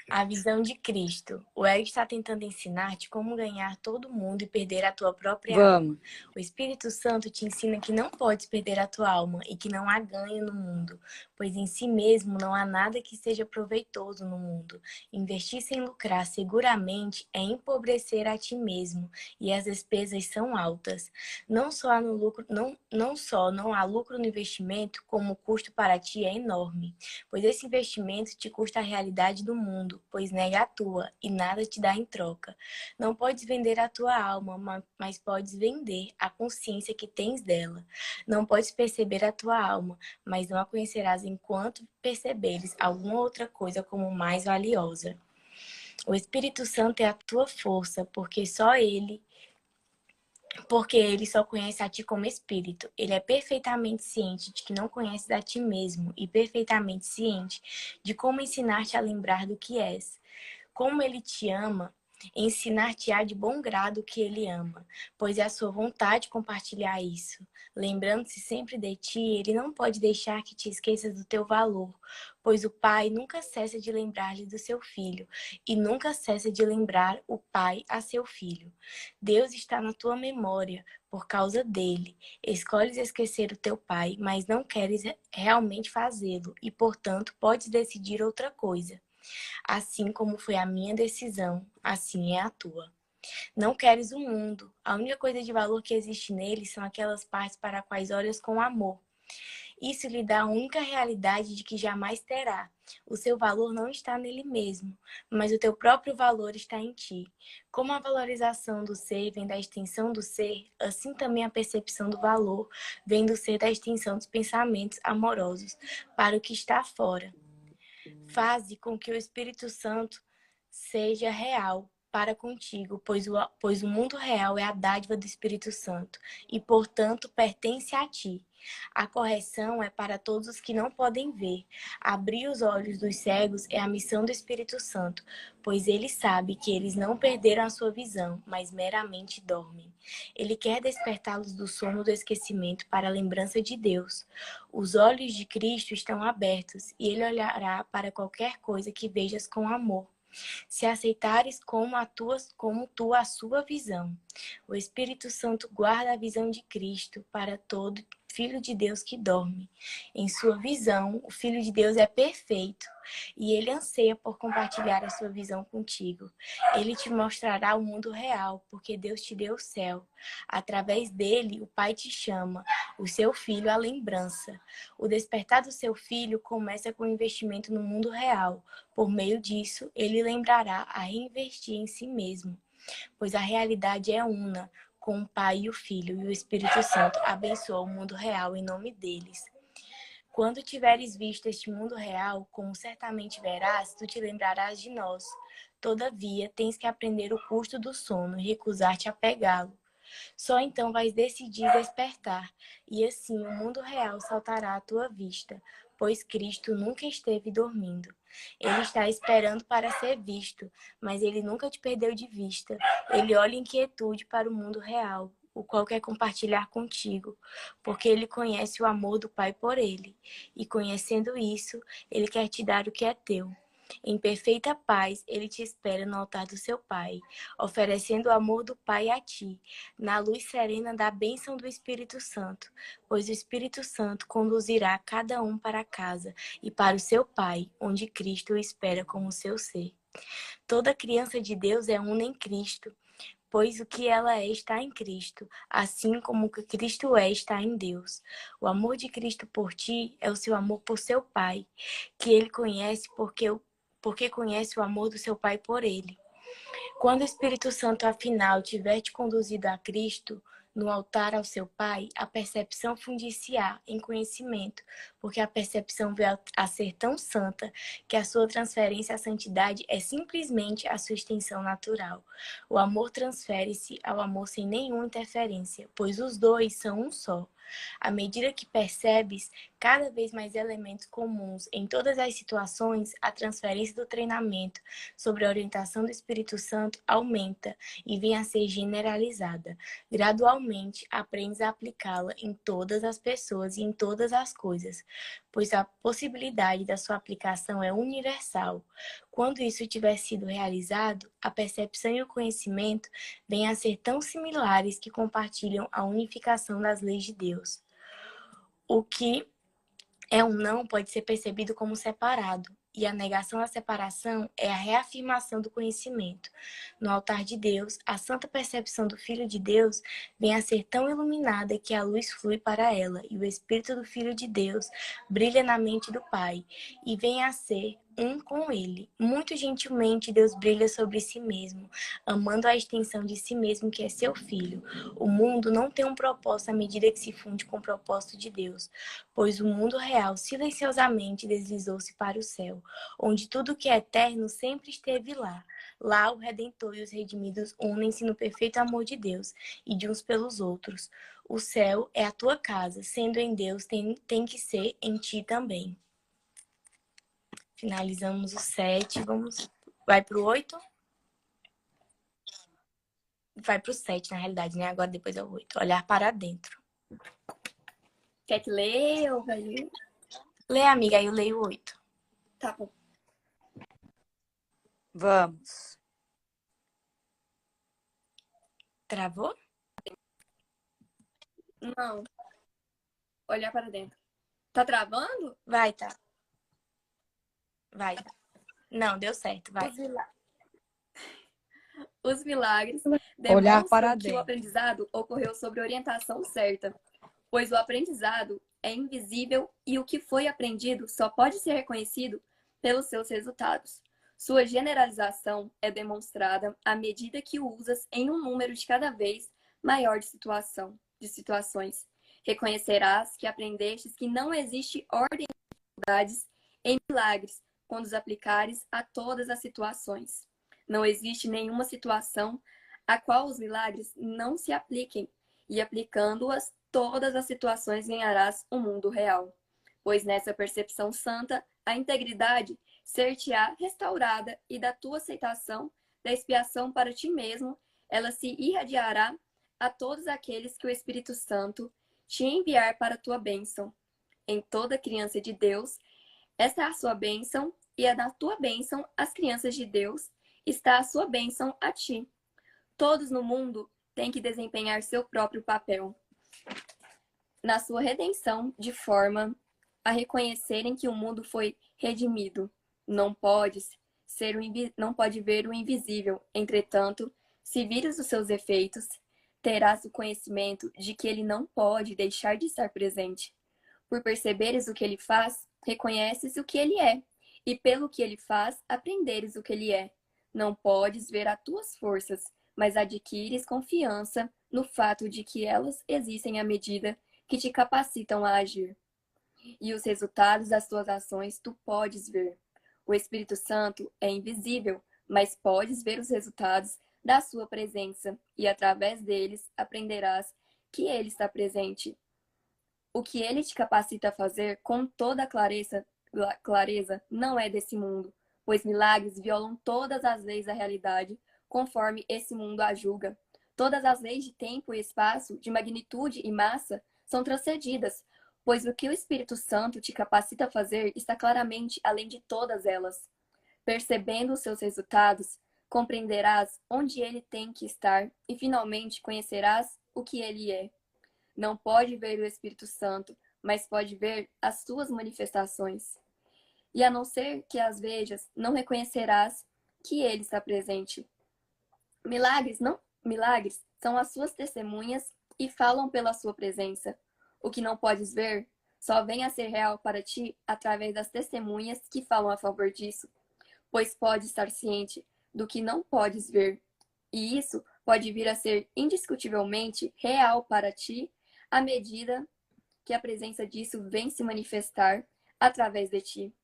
A visão de Cristo. O Hélio está tentando ensinar-te como ganhar todo mundo e perder a tua própria alma. Vamos. O Espírito Santo te ensina que não podes perder a tua alma e que não há ganho no mundo, pois em si mesmo não há nada que seja proveitoso no mundo. Investir sem lucrar seguramente é empobrecer a ti mesmo e as despesas são altas. Não só não há lucro no investimento, como o custo para ti é enorme, pois esse investimento te custa a realidade do mundo, pois nega a tua e nada te dá em troca. Não podes vender a tua alma, mas podes vender a consciência que tens dela. Não podes perceber a tua alma, mas não a conhecerás enquanto perceberes alguma outra coisa como mais valiosa. O Espírito Santo é a tua força, porque ele só conhece a ti como espírito. Ele é perfeitamente ciente de que não conheces a ti mesmo e perfeitamente ciente de como ensinar-te a lembrar do que és. Como ele te ama, Ensinar-te-á de bom grado o que ele ama, pois é a sua vontade compartilhar isso. Lembrando-se sempre de ti, ele não pode deixar que te esqueças do teu valor, pois o pai nunca cessa de lembrar-lhe do seu filho, e nunca cessa de lembrar o pai a seu filho. Deus está na tua memória por causa dele. Escolhes esquecer o teu pai, mas não queres realmente fazê-lo, e portanto podes decidir outra coisa. Assim como foi a minha decisão, assim é a tua. Não queres o mundo. A única coisa de valor que existe nele são aquelas partes para as quais olhas com amor. Isso lhe dá a única realidade de que jamais terá. O seu valor não está nele mesmo, mas o teu próprio valor está em ti. Como a valorização do ser vem da extensão do ser, assim também a percepção do valor vem do ser da extensão dos pensamentos amorosos para o que está fora. Faze com que o Espírito Santo seja real para contigo, pois o mundo real é a dádiva do Espírito Santo e, portanto, pertence a ti. A correção é para todos os que não podem ver. Abrir os olhos dos cegos é a missão do Espírito Santo, pois ele sabe que eles não perderam a sua visão, mas meramente dormem. Ele quer despertá-los do sono do esquecimento para a lembrança de Deus. Os olhos de Cristo estão abertos e ele olhará para qualquer coisa que vejas com amor. Se aceitares como tu a sua visão. O Espírito Santo guarda a visão de Cristo para todo Filho de Deus que dorme. Em sua visão, o Filho de Deus é perfeito e ele anseia por compartilhar a sua visão contigo. Ele te mostrará o mundo real, porque Deus te deu o céu. Através dele, o Pai te chama, o seu filho à lembrança. O despertar do seu filho começa com o investimento no mundo real. Por meio disso, ele lembrará a reinvestir em si mesmo, pois a realidade é una com o Pai e o Filho, e o Espírito Santo abençoa o mundo real em nome deles. Quando tiveres visto este mundo real, como certamente verás, tu te lembrarás de nós. Todavia, tens que aprender o custo do sono e recusar-te a pegá-lo. Só então vais decidir despertar, e assim o mundo real saltará à tua vista, pois Cristo nunca esteve dormindo. Ele está esperando para ser visto, mas ele nunca te perdeu de vista. Ele olha em quietude para o mundo real, o qual quer compartilhar contigo, porque ele conhece o amor do Pai por ele, e conhecendo isso, ele quer te dar o que é teu. Em perfeita paz, ele te espera no altar do seu Pai, oferecendo o amor do Pai a ti, na luz serena da bênção do Espírito Santo, pois o Espírito Santo conduzirá cada um para casa e para o seu Pai, onde Cristo o espera como seu ser. Toda criança de Deus é una em Cristo, pois o que ela é está em Cristo, assim como o que Cristo é está em Deus. O amor de Cristo por ti é o seu amor por seu Pai, que ele conhece porque conhece o amor do seu Pai por ele. Quando o Espírito Santo, afinal, tiver te conduzido a Cristo, no altar ao seu Pai, a percepção fundir-se-á em conhecimento, porque a percepção veio a ser tão santa que a sua transferência à santidade é simplesmente a sua extensão natural. O amor transfere-se ao amor sem nenhuma interferência, pois os dois são um só. À medida que percebes cada vez mais elementos comuns em todas as situações, a transferência do treinamento sobre a orientação do Espírito Santo aumenta e vem a ser generalizada. Gradualmente, aprendes a aplicá-la em todas as pessoas e em todas as coisas, pois a possibilidade da sua aplicação é universal. Quando isso tiver sido realizado, a percepção e o conhecimento vêm a ser tão similares que compartilham a unificação das leis de Deus. O que é um não pode ser percebido como separado, e a negação da separação é a reafirmação do conhecimento. No altar de Deus, a santa percepção do Filho de Deus vem a ser tão iluminada que a luz flui para ela, e o Espírito do Filho de Deus brilha na mente do Pai, e vem a ser um com ele. Muito gentilmente Deus brilha sobre si mesmo, amando a extensão de si mesmo, que é seu Filho. O mundo não tem um propósito à medida que se funde com o propósito de Deus, pois o mundo real silenciosamente deslizou-se para o céu, onde tudo que é eterno sempre esteve lá. Lá o Redentor e os redimidos unem-se no perfeito amor de Deus e de uns pelos outros. O céu é a tua casa, sendo em Deus, tem que ser em ti também. Finalizamos o 7, vai para o 8? Vai pro 7, na realidade, né? Agora depois é o 8. Olhar para dentro. Quer que leia ou vai ler? Lê, amiga, aí eu leio o 8. Tá bom. Vamos. Travou? Não. Olhar para dentro. Tá travando? Vai, tá. Vai. Não, deu certo, vai. Os milagres Olhar para demonstram que o dentro. aprendizado ocorreu sobre orientação certa, pois o aprendizado é invisível e o que foi aprendido só pode ser reconhecido pelos seus resultados. Sua generalização é demonstrada à medida que o usas em um número de cada vez maior de situações. Reconhecerás que aprendestes que não existe ordem de dificuldades em milagres quando os aplicares a todas as situações. Não existe nenhuma situação a qual os milagres não se apliquem, e aplicando-as todas as situações ganharás o mundo real. Pois nessa percepção santa, a integridade ser-te-á restaurada e da tua aceitação da expiação para ti mesmo, ela se irradiará a todos aqueles que o Espírito Santo te enviar para a tua bênção. Em toda criança de Deus, esta é a sua bênção, e é da tua bênção as crianças de Deus, está a sua bênção a ti. Todos no mundo têm que desempenhar seu próprio papel na sua redenção, de forma a reconhecerem que o mundo foi redimido. Não pode ver o invisível. Entretanto, se vires os seus efeitos, terás o conhecimento de que ele não pode deixar de estar presente. Por perceberes o que ele faz, reconheces o que ele é, e pelo que ele faz, aprenderes o que ele é. Não podes ver as tuas forças, mas adquires confiança no fato de que elas existem à medida que te capacitam a agir. E os resultados das tuas ações tu podes ver. O Espírito Santo é invisível, mas podes ver os resultados da sua presença, e através deles aprenderás que ele está presente. O que ele te capacita a fazer com toda clareza não é desse mundo, pois milagres violam todas as leis da realidade, conforme esse mundo a julga. Todas as leis de tempo e espaço, de magnitude e massa, são transcedidas, pois o que o Espírito Santo te capacita a fazer está claramente além de todas elas. Percebendo os seus resultados, compreenderás onde ele tem que estar e finalmente conhecerás o que ele é. Não pode ver o Espírito Santo, mas pode ver as suas manifestações. E a não ser que as vejas, não reconhecerás que ele está presente. Milagres são as suas testemunhas e falam pela sua presença. O que não podes ver só vem a ser real para ti através das testemunhas que falam a favor disso, pois pode estar ciente do que não podes ver, e isso pode vir a ser indiscutivelmente real para ti à medida que a presença disso vem se manifestar através de ti.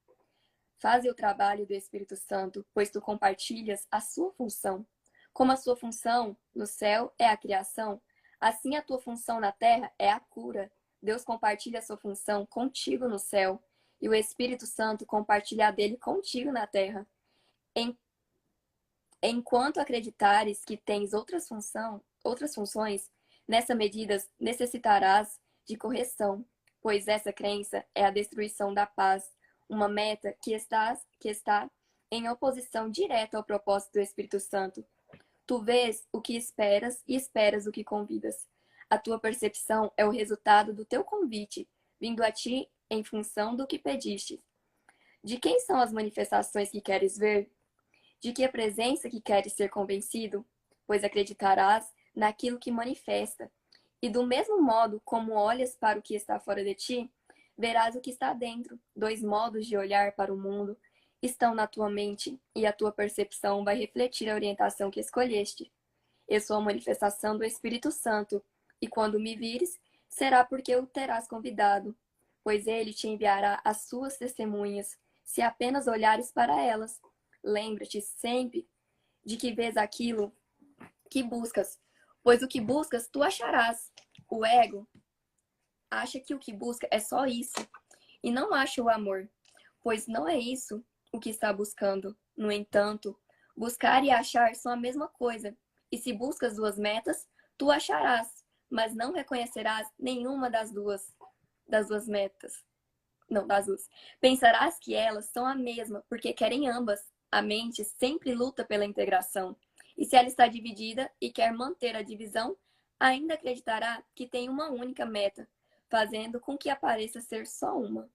Faze o trabalho do Espírito Santo, pois tu compartilhas a sua função. Como a sua função no céu é a criação, assim a tua função na terra é a cura. Deus compartilha a sua função contigo no céu, e o Espírito Santo compartilha a dele contigo na terra. Enquanto acreditares que tens outras funções, nessa medida necessitarás de correção, pois essa crença é a destruição da paz, uma meta que está em oposição direta ao propósito do Espírito Santo. Tu vês o que esperas e esperas o que convidas. A tua percepção é o resultado do teu convite, vindo a ti em função do que pediste. De quem são as manifestações que queres ver? De que a presença que queres ser convencido? Pois acreditarás naquilo que manifesta. E do mesmo modo como olhas para o que está fora de ti, verás o que está dentro. Dois modos de olhar para o mundo estão na tua mente, e a tua percepção vai refletir a orientação que escolheste. Eu sou a manifestação do Espírito Santo, e quando me vires, será porque o terás convidado, pois ele te enviará as suas testemunhas, se apenas olhares para elas. Lembra-te sempre de que vês aquilo que buscas, pois o que buscas tu acharás. O ego acha que o que busca é só isso, e não acha o amor, pois não é isso o que está buscando. No entanto, buscar e achar são a mesma coisa, E se buscas duas metas, tu acharás, mas não reconhecerás nenhuma das duas metas. Não, das duas. Pensarás que elas são a mesma, porque querem ambas. A mente sempre luta pela integração. E se ela está dividida e quer manter a divisão, ainda acreditará que tem uma única meta, fazendo com que apareça ser só uma.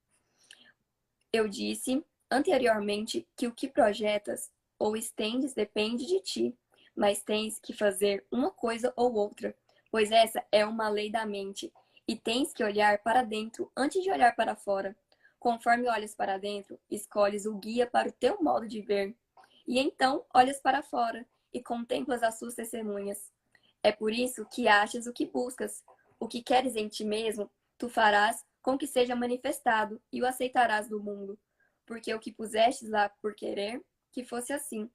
Eu disse anteriormente que o que projetas ou estendes depende de ti, mas tens que fazer uma coisa ou outra, pois essa é uma lei da mente, e tens que olhar para dentro antes de olhar para fora. Conforme olhas para dentro, escolhes o guia para o teu modo de ver, e então olhas para fora e contemplas as suas testemunhas. É por isso que achas o que buscas. O que queres em ti mesmo, tu farás com que seja manifestado e o aceitarás do mundo. Porque o que pusestes lá por querer, que fosse assim.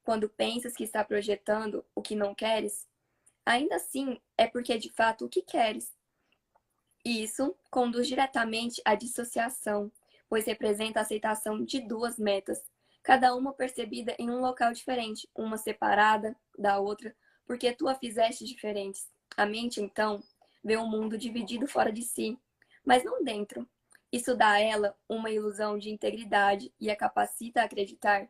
Quando pensas que está projetando o que não queres, ainda assim é porque de fato o que queres. E isso conduz diretamente à dissociação, pois representa a aceitação de duas metas, cada uma percebida em um local diferente, uma separada da outra, porque tu a fizeste diferentes. A mente, então, vê um mundo dividido fora de si, mas não dentro. Isso dá a ela uma ilusão de integridade e a capacita a acreditar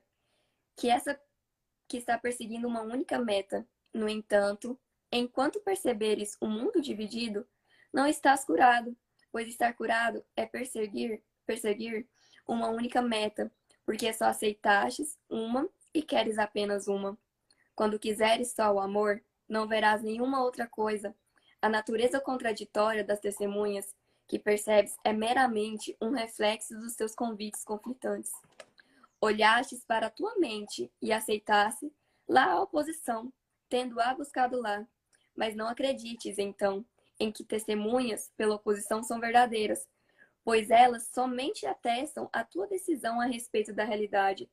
que está perseguindo uma única meta. No entanto, enquanto perceberes o mundo dividido, não estás curado, pois estar curado é perseguir uma única meta, porque só aceitastes uma e queres apenas uma. Quando quiseres só o amor, não verás nenhuma outra coisa. A natureza contraditória das testemunhas que percebes é meramente um reflexo dos teus convites conflitantes. Olhastes para a tua mente e aceitaste lá a oposição, tendo-a buscado lá. Mas não acredites, então, em que testemunhas pela oposição são verdadeiras, pois elas somente atestam a tua decisão a respeito da realidade,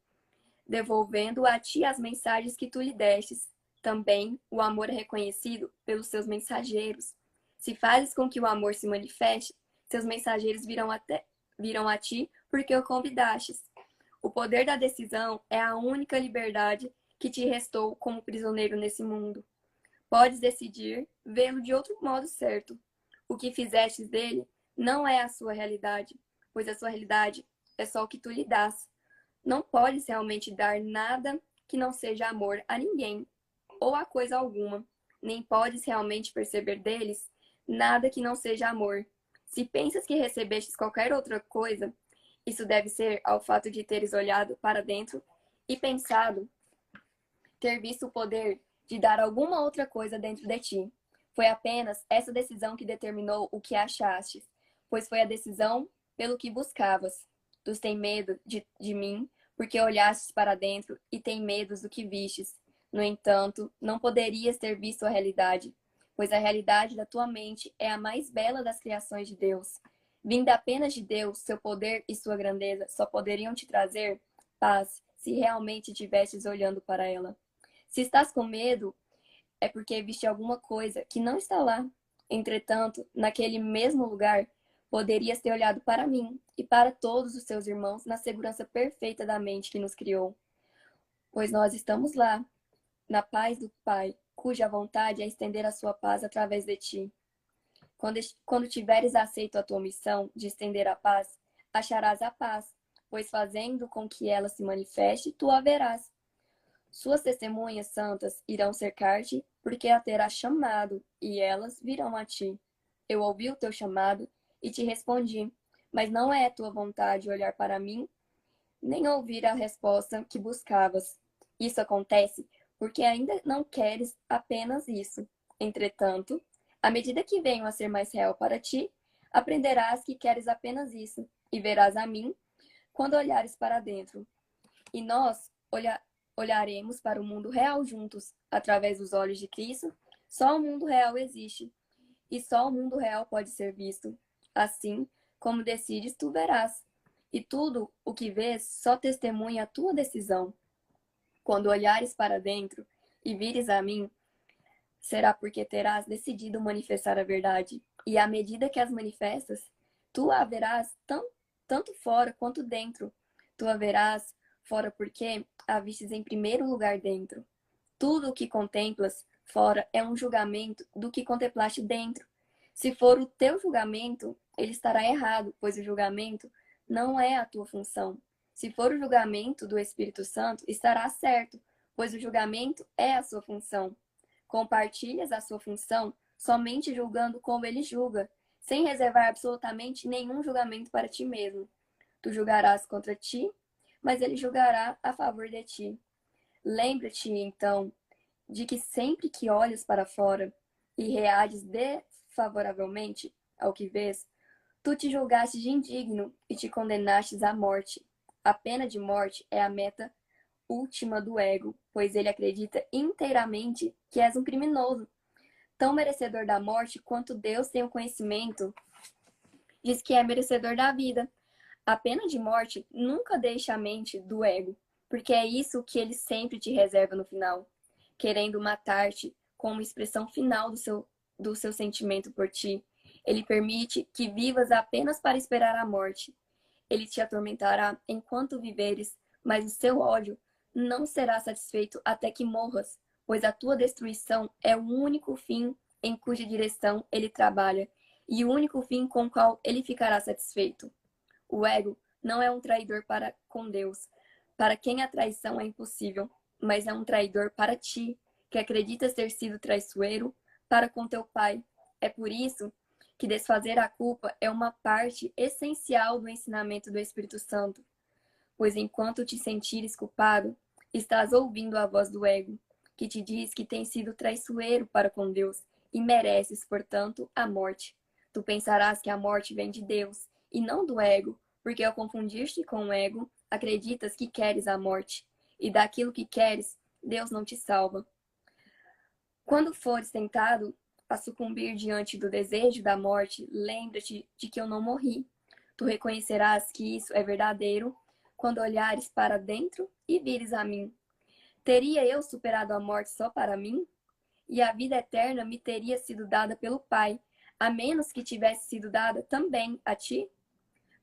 devolvendo a ti as mensagens que tu lhe destes. Também o amor é reconhecido pelos seus mensageiros. Se fazes com que o amor se manifeste, seus mensageiros virão a ti porque o convidastes. O poder da decisão é a única liberdade que te restou como prisioneiro nesse mundo. Podes decidir vê-lo de outro modo certo. O que fizestes dele não é a sua realidade, pois a sua realidade é só o que tu lhe dás. Não podes realmente dar nada que não seja amor a ninguém, ou a coisa alguma. Nem podes realmente perceber deles nada que não seja amor. Se pensas que recebestes qualquer outra coisa, isso deve ser ao fato de teres olhado para dentro e pensado ter visto o poder de dar alguma outra coisa dentro de ti. Foi apenas essa decisão que determinou o que achastes, pois foi a decisão pelo que buscavas. Tu tens medo de mim, porque olhastes para dentro e tens medo do que vistes. No entanto, não poderias ter visto a realidade, pois a realidade da tua mente é a mais bela das criações de Deus. Vinda apenas de Deus, seu poder e sua grandeza só poderiam te trazer paz se realmente estivesses olhando para ela. Se estás com medo, é porque viste alguma coisa que não está lá. Entretanto, naquele mesmo lugar, poderias ter olhado para mim e para todos os seus irmãos na segurança perfeita da mente que nos criou. Pois nós estamos lá, na paz do Pai, cuja vontade é estender a sua paz através de ti. Quando tiveres aceito a tua missão de estender a paz, acharás a paz, pois fazendo com que ela se manifeste, tu a verás. Suas testemunhas santas irão cercar-te, porque a terás chamado, e elas virão a ti. Eu ouvi o teu chamado e te respondi, mas não é tua vontade olhar para mim, nem ouvir a resposta que buscavas. Isso acontece porque ainda não queres apenas isso. Entretanto, à medida que venho a ser mais real para ti, aprenderás que queres apenas isso, e verás a mim quando olhares para dentro. E nós olharemos para o mundo real juntos, através dos olhos de Cristo. Só o mundo real existe, e só o mundo real pode ser visto. Assim, como decides, tu verás. E tudo o que vês só testemunha a tua decisão. Quando olhares para dentro e vires a mim, será porque terás decidido manifestar a verdade. E à medida que as manifestas, tu a verás tanto fora quanto dentro. Tu a verás fora porque a vistes em primeiro lugar dentro. Tudo o que contemplas fora é um julgamento do que contemplaste dentro. Se for o teu julgamento, ele estará errado, pois o julgamento não é a tua função. Se for o julgamento do Espírito Santo, estará certo, pois o julgamento é a sua função. Compartilhas a sua função somente julgando como ele julga, sem reservar absolutamente nenhum julgamento para ti mesmo. Tu julgarás contra ti, mas ele julgará a favor de ti. Lembra-te, então, de que sempre que olhas para fora e reages desfavoravelmente ao que vês, tu te julgaste de indigno e te condenastes à morte. A pena de morte é a meta última do ego, pois ele acredita inteiramente que és um criminoso, tão merecedor da morte quanto Deus tem o conhecimento, diz que é merecedor da vida. A pena de morte nunca deixa a mente do ego, porque é isso que ele sempre te reserva no final, querendo matar-te como expressão final do seu sentimento por ti. Ele permite que vivas apenas para esperar a morte. Ele te atormentará enquanto viveres, mas o seu ódio não será satisfeito até que morras, pois a tua destruição é o único fim em cuja direção ele trabalha e o único fim com o qual ele ficará satisfeito. O ego não é um traidor para com Deus, para quem a traição é impossível, mas é um traidor para ti, que acreditas ter sido traiçoeiro para com teu pai. É por isso que desfazer a culpa é uma parte essencial do ensinamento do Espírito Santo, pois enquanto te sentires culpado, estás ouvindo a voz do ego, que te diz que tens sido traiçoeiro para com Deus e mereces, portanto, a morte. Tu pensarás que a morte vem de Deus e não do ego, porque ao confundir-te com o ego, acreditas que queres a morte, e daquilo que queres, Deus não te salva. Quando fores tentado a sucumbir diante do desejo da morte, lembra-te de que eu não morri. Tu reconhecerás que isso é verdadeiro quando olhares para dentro e vires a mim. Teria eu superado a morte só para mim? E a vida eterna me teria sido dada pelo Pai, a menos que tivesse sido dada também a ti?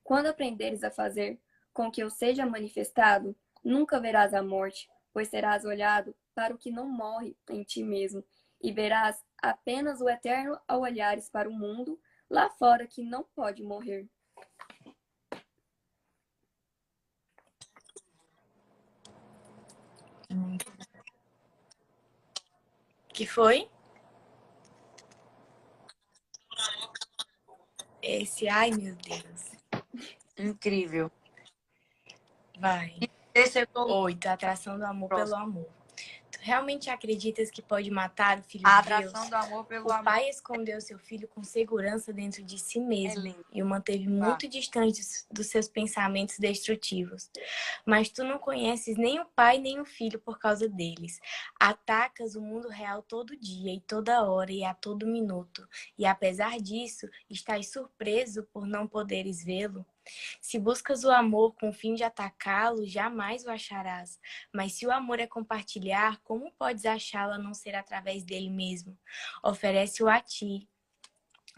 Quando aprenderes a fazer com que eu seja manifestado, nunca verás a morte, pois serás olhado para o que não morre em ti mesmo, e verás apenas o eterno ao olhares para o mundo lá fora que não pode morrer. Que foi? Esse, ai meu Deus. Incrível. Vai. Esse eu tô... 8. Atração do amor pelo amor. Tu realmente acreditas que pode matar o filho A de Deus? atração do amor pelo O amor. pai escondeu seu filho com segurança dentro de si mesmo lindo. e o manteve muito distante dos seus pensamentos destrutivos. Mas tu não conheces nem o pai nem o filho por causa deles. Atacas o mundo real todo dia e toda hora e a todo minuto. E apesar disso, estás surpreso por não poderes vê-lo? Se buscas o amor com o fim de atacá-lo, jamais o acharás. Mas se o amor é compartilhar, como podes achá-lo a não ser através dele mesmo? Oferece-o a ti.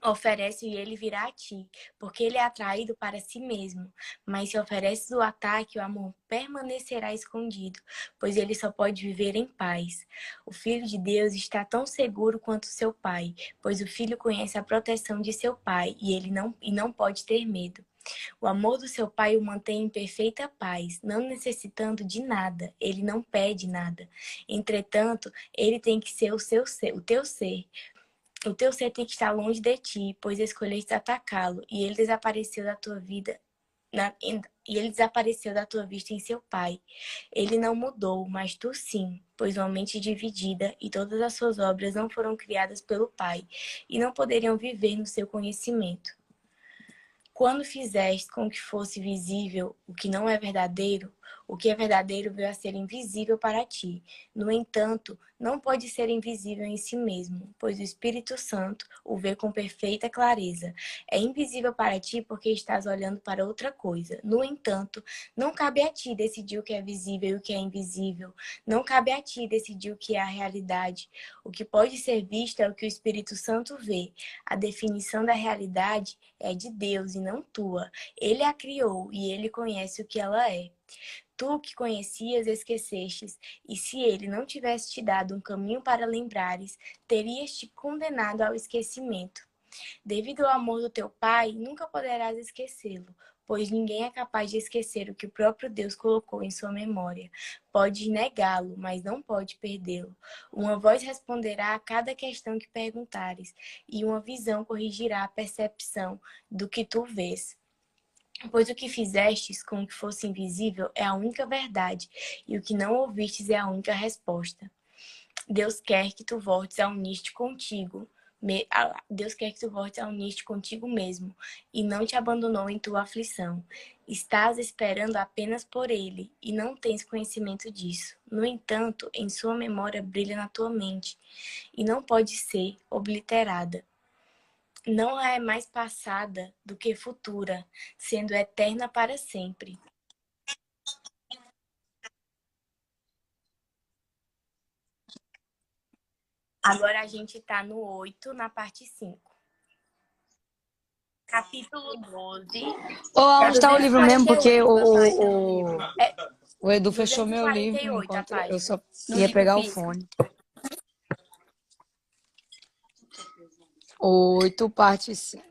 Oferece e ele virá a ti, porque ele é atraído para si mesmo. Mas se ofereces o ataque, o amor permanecerá escondido, pois ele só pode viver em paz. O Filho de Deus está tão seguro quanto seu pai, pois o filho conhece a proteção de seu pai e ele não pode ter medo. O amor do seu pai o mantém em perfeita paz, não necessitando de nada. Ele não pede nada. Entretanto, ele tem que ser o teu ser. O teu ser tem que estar longe de ti, pois escolheste atacá-lo, e ele desapareceu da tua vida. E ele desapareceu da tua vista em seu pai. Ele não mudou, mas tu sim, pois uma mente dividida e todas as suas obras não foram criadas pelo Pai, e não poderiam viver no seu conhecimento. Quando fizeste com que fosse visível o que não é verdadeiro, o que é verdadeiro veio a ser invisível para ti. No entanto, não pode ser invisível em si mesmo, pois o Espírito Santo o vê com perfeita clareza. É invisível para ti porque estás olhando para outra coisa. No entanto, não cabe a ti decidir o que é visível e o que é invisível. Não cabe a ti decidir o que é a realidade. O que pode ser visto é o que o Espírito Santo vê. A definição da realidade é de Deus e não tua. Ele a criou e ele conhece o que ela é. Tu que conhecias, esquecestes, e se ele não tivesse te dado um caminho para lembrares, terias te condenado ao esquecimento. Devido ao amor do teu Pai, nunca poderás esquecê-lo, pois ninguém é capaz de esquecer o que o próprio Deus colocou em sua memória. Pode negá-lo, mas não pode perdê-lo. Uma voz responderá a cada questão que perguntares, e uma visão corrigirá a percepção do que tu vês. Pois o que fizestes com o que fosse invisível é a única verdade, e o que não ouvistes é a única resposta. Deus quer que tu voltes a unir-te contigo. Deus quer que tu voltes a unir-te contigo mesmo, e não te abandonou em tua aflição. Estás esperando apenas por ele, e não tens conhecimento disso. No entanto, em sua memória brilha na tua mente, e não pode ser obliterada. Não é mais passada do que futura, sendo eterna para sempre. Agora a gente tá no 8, na parte 5. Capítulo 12. Ô, onde tá o livro mesmo? Porque 248 a página no livro. o Edu fechou meu livro 248 a enquanto página. eu só No ia livro pegar o físico. fone. 8, parte 5.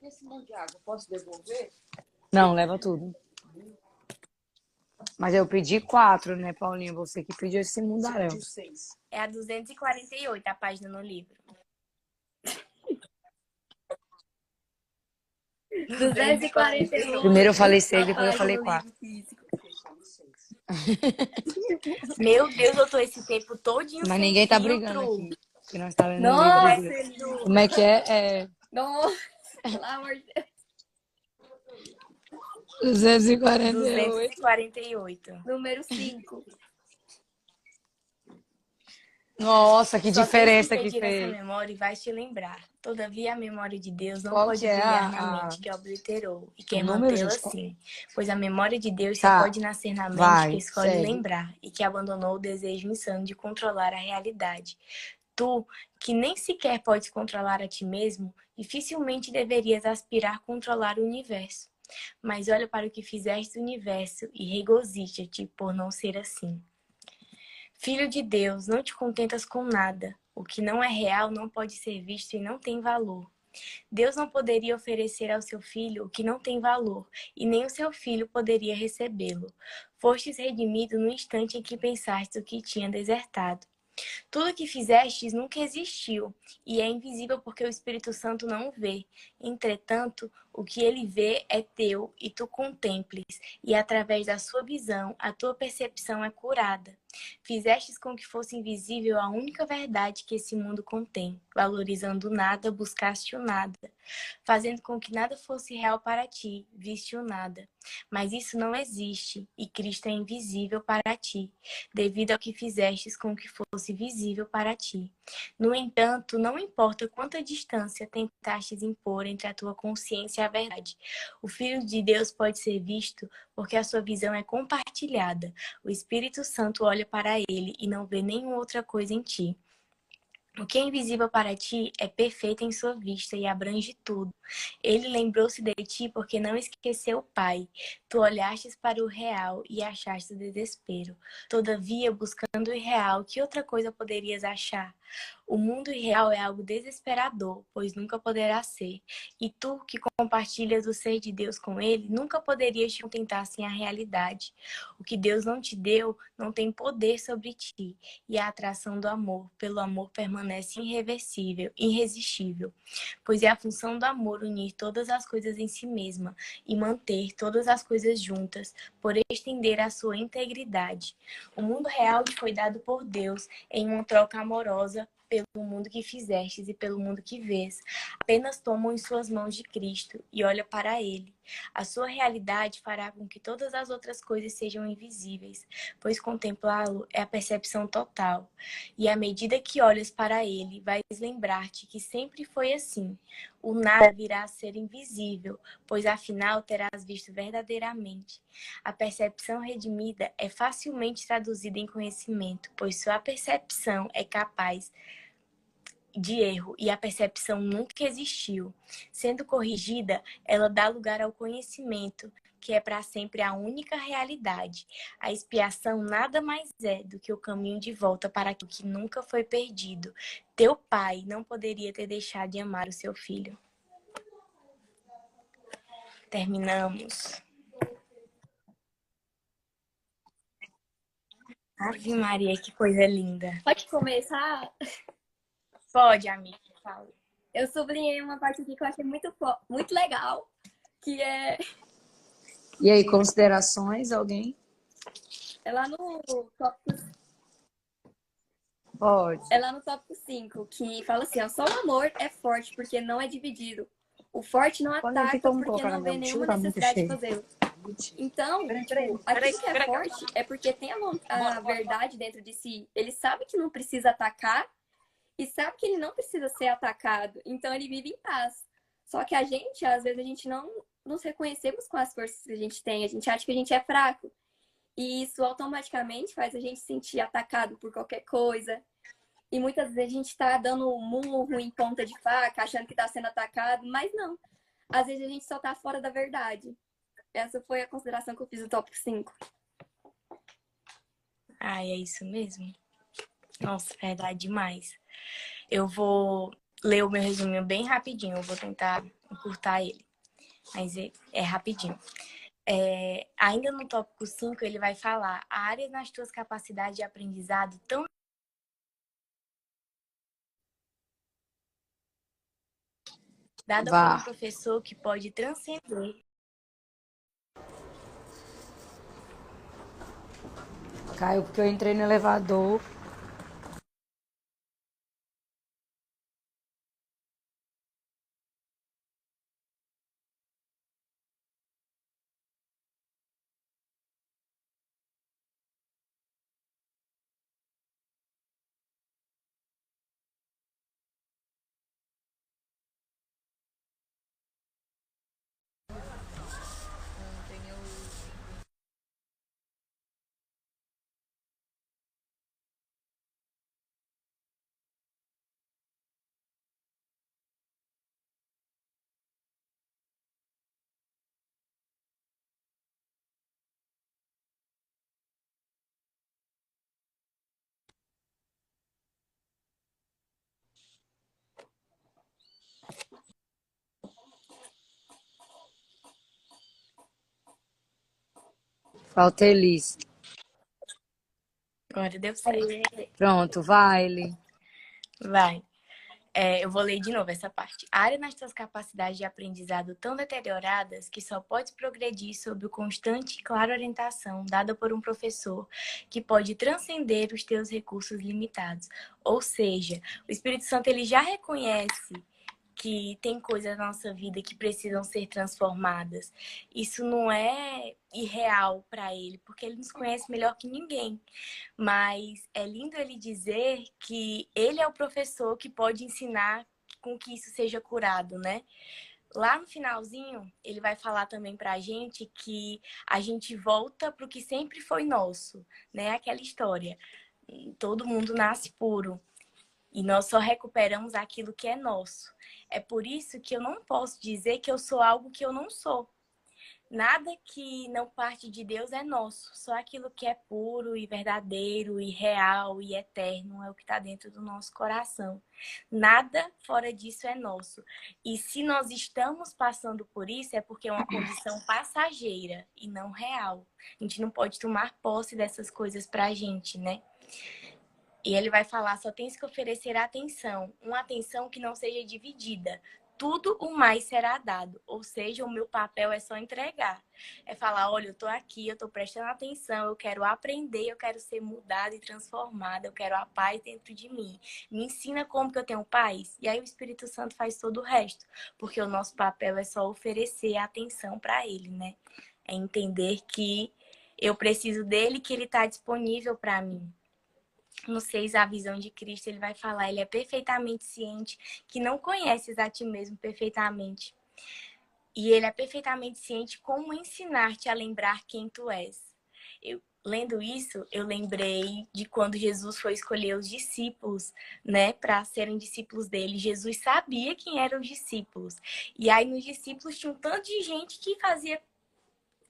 Esse monte de água, posso devolver? Não, leva tudo. Mas eu pedi 4, né, Paulinha? Você que pediu esse mundaréu. De 6. É a 248 a página no livro. 248. Primeiro eu falei 6, depois eu página falei no 4. livro físico. Meu Deus, eu tô esse tempo todinho Mas sem ninguém tá filtro. brigando aqui. Que nós tá lendo Nossa, o livro. Edu. Como é que é? Nossa, pelo amor de Deus. 248. 248. Número 5. Nossa, que Só diferença tens que que pedir essa fez. memória e vais te lembrar. Todavia, a memória de Deus não Qual pode que é brilhar na mente que a obliterou e quer número, mantê-la gente? assim. Pois a memória de Deus só Tá, pode nascer na mente que vai, escolhe segue. lembrar e que abandonou o desejo insano de controlar a realidade. Tu, que nem sequer podes controlar a ti mesmo, dificilmente deverias aspirar a controlar o universo. Mas olha para o que fizeste do universo e regozija-te por não ser assim. Filho de Deus, não te contentas com nada. O que não é real não pode ser visto e não tem valor. Deus não poderia oferecer ao seu filho o que não tem valor, e nem o seu filho poderia recebê-lo. Fostes redimido no instante em que pensaste o que tinha desertado. Tudo que fizestes nunca existiu, e é invisível porque o Espírito Santo não o vê. Entretanto, o que ele vê é teu, e tu contemples, e através da sua visão, a tua percepção é curada. Fizestes com que fosse invisível a única verdade que esse mundo contém. Valorizando o nada, buscaste o nada. Fazendo com que nada fosse real para ti, viste o nada. Mas isso não existe, e Cristo é invisível para ti, devido ao que fizestes com que fosse visível para ti. No entanto, não importa quanta distância tentastes impor entre a tua consciência e a verdade. O Filho de Deus pode ser visto porque a sua visão é compartilhada. O Espírito Santo olha para ele e não vê nenhuma outra coisa em ti. O que é invisível para ti é perfeito em sua vista e abrange tudo. Ele lembrou-se de ti porque não esqueceu o Pai. Tu olhastes para o real e achaste o desespero. Todavia, buscando o irreal, que outra coisa poderias achar? O mundo irreal é algo desesperador, pois nunca poderá ser. E tu, que compartilhas o ser de Deus com ele, nunca poderias te contentar sem a realidade. O que Deus não te deu não tem poder sobre ti. E a atração do amor pelo amor permanece irreversível, irresistível. Pois é a função do amor unir todas as coisas em si mesma e manter todas as coisas juntas, por estender a sua integridade. O mundo real te foi dado por Deus em uma troca amorosa pelo mundo que fizestes e pelo mundo que vês. Apenas tomam em suas mãos de Cristo e olha para ele. A sua realidade fará com que todas as outras coisas sejam invisíveis, pois contemplá-lo é a percepção total. E à medida que olhas para ele, vais lembrar-te que sempre foi assim. O nada virá a ser invisível, pois afinal terás visto verdadeiramente. A percepção redimida é facilmente traduzida em conhecimento, pois sua percepção é capaz de erro e a percepção nunca existiu. Sendo corrigida, ela dá lugar ao conhecimento, que é para sempre a única realidade. A expiação nada mais é do que o caminho de volta para aquilo que nunca foi perdido. Teu pai não poderia ter deixado de amar o seu filho. Terminamos. Ave Maria, que coisa linda. Pode começar? Pode, amiga, fala. Eu sublinhei uma parte aqui que eu achei muito legal, que é E aí, considerações, alguém? lá no tópico, Pode. lá no tópico 5, que fala assim, ó, só o amor é forte porque não é dividido. O forte não Pode aqui, ataca como porque colocar não na vê minha nenhuma mochila, tá muito necessidade de cheio. fazê-lo. Então, Peraí. aquilo que é forte é porque tem a verdade dentro de si. Ele sabe que não precisa atacar e sabe que ele não precisa ser atacado. Então, ele vive em paz. Só que a gente, às vezes, a gente não nos reconhecemos com as forças que a gente tem. A gente acha que a gente é fraco. E isso automaticamente faz a gente se sentir atacado por qualquer coisa. E muitas vezes a gente está dando um murro em ponta de faca, achando que está sendo atacado, mas não. Às vezes a gente só está fora da verdade. Essa foi a consideração que eu fiz do tópico 5. Ai, é isso mesmo? Nossa, verdade demais. Eu vou ler o meu resuminho bem rapidinho. Eu vou tentar encurtar ele. Mas é rapidinho. Ainda no tópico 5, ele vai falar: a área nas tuas capacidades de aprendizado tão dada por um Vá. professor que pode transcender. Caiu porque eu entrei no elevador. Falta Elis. Agora deu certo. Pronto, vai, Eli. Vai. Eu vou ler de novo essa parte. A área nas tuas capacidades de aprendizado tão deterioradas que só podes progredir sob o constante e clara orientação dada por um professor que pode transcender os teus recursos limitados. Ou seja, o Espírito Santo ele já reconhece que tem coisas na nossa vida que precisam ser transformadas. Isso não é irreal para ele, porque ele nos conhece melhor que ninguém. Mas é lindo ele dizer que ele é o professor que pode ensinar com que isso seja curado, né? Lá no finalzinho, ele vai falar também pra gente que a gente volta pro que sempre foi nosso, né? Aquela história. Todo mundo nasce puro. E nós só recuperamos aquilo que é nosso. É por isso que eu não posso dizer que eu sou algo que eu não sou. Nada que não parte de Deus é nosso. Só aquilo que é puro e verdadeiro e real e eterno é o que está dentro do nosso coração. Nada fora disso é nosso. E se nós estamos passando por isso, é porque é uma condição passageira e não real. A gente não pode tomar posse dessas coisas pra gente, né? E ele vai falar, só tens que oferecer atenção, uma atenção que não seja dividida. Tudo o mais será dado. Ou seja, o meu papel é só entregar. É falar, olha, eu tô aqui, eu tô prestando atenção, eu quero aprender, eu quero ser mudada e transformada, eu quero a paz dentro de mim. Me ensina como que eu tenho paz. E aí o Espírito Santo faz todo o resto. Porque o nosso papel é só oferecer atenção para ele, né? É entender que eu preciso dele, que ele tá disponível para mim. No 6, a visão de Cristo, ele vai falar, ele é perfeitamente ciente, que não conheces a ti mesmo perfeitamente. E ele é perfeitamente ciente como ensinar-te a lembrar quem tu és. Lendo isso, eu lembrei de quando Jesus foi escolher os discípulos, né, para serem discípulos dele. Jesus sabia quem eram os discípulos. E aí nos discípulos tinha um tanto de gente que fazia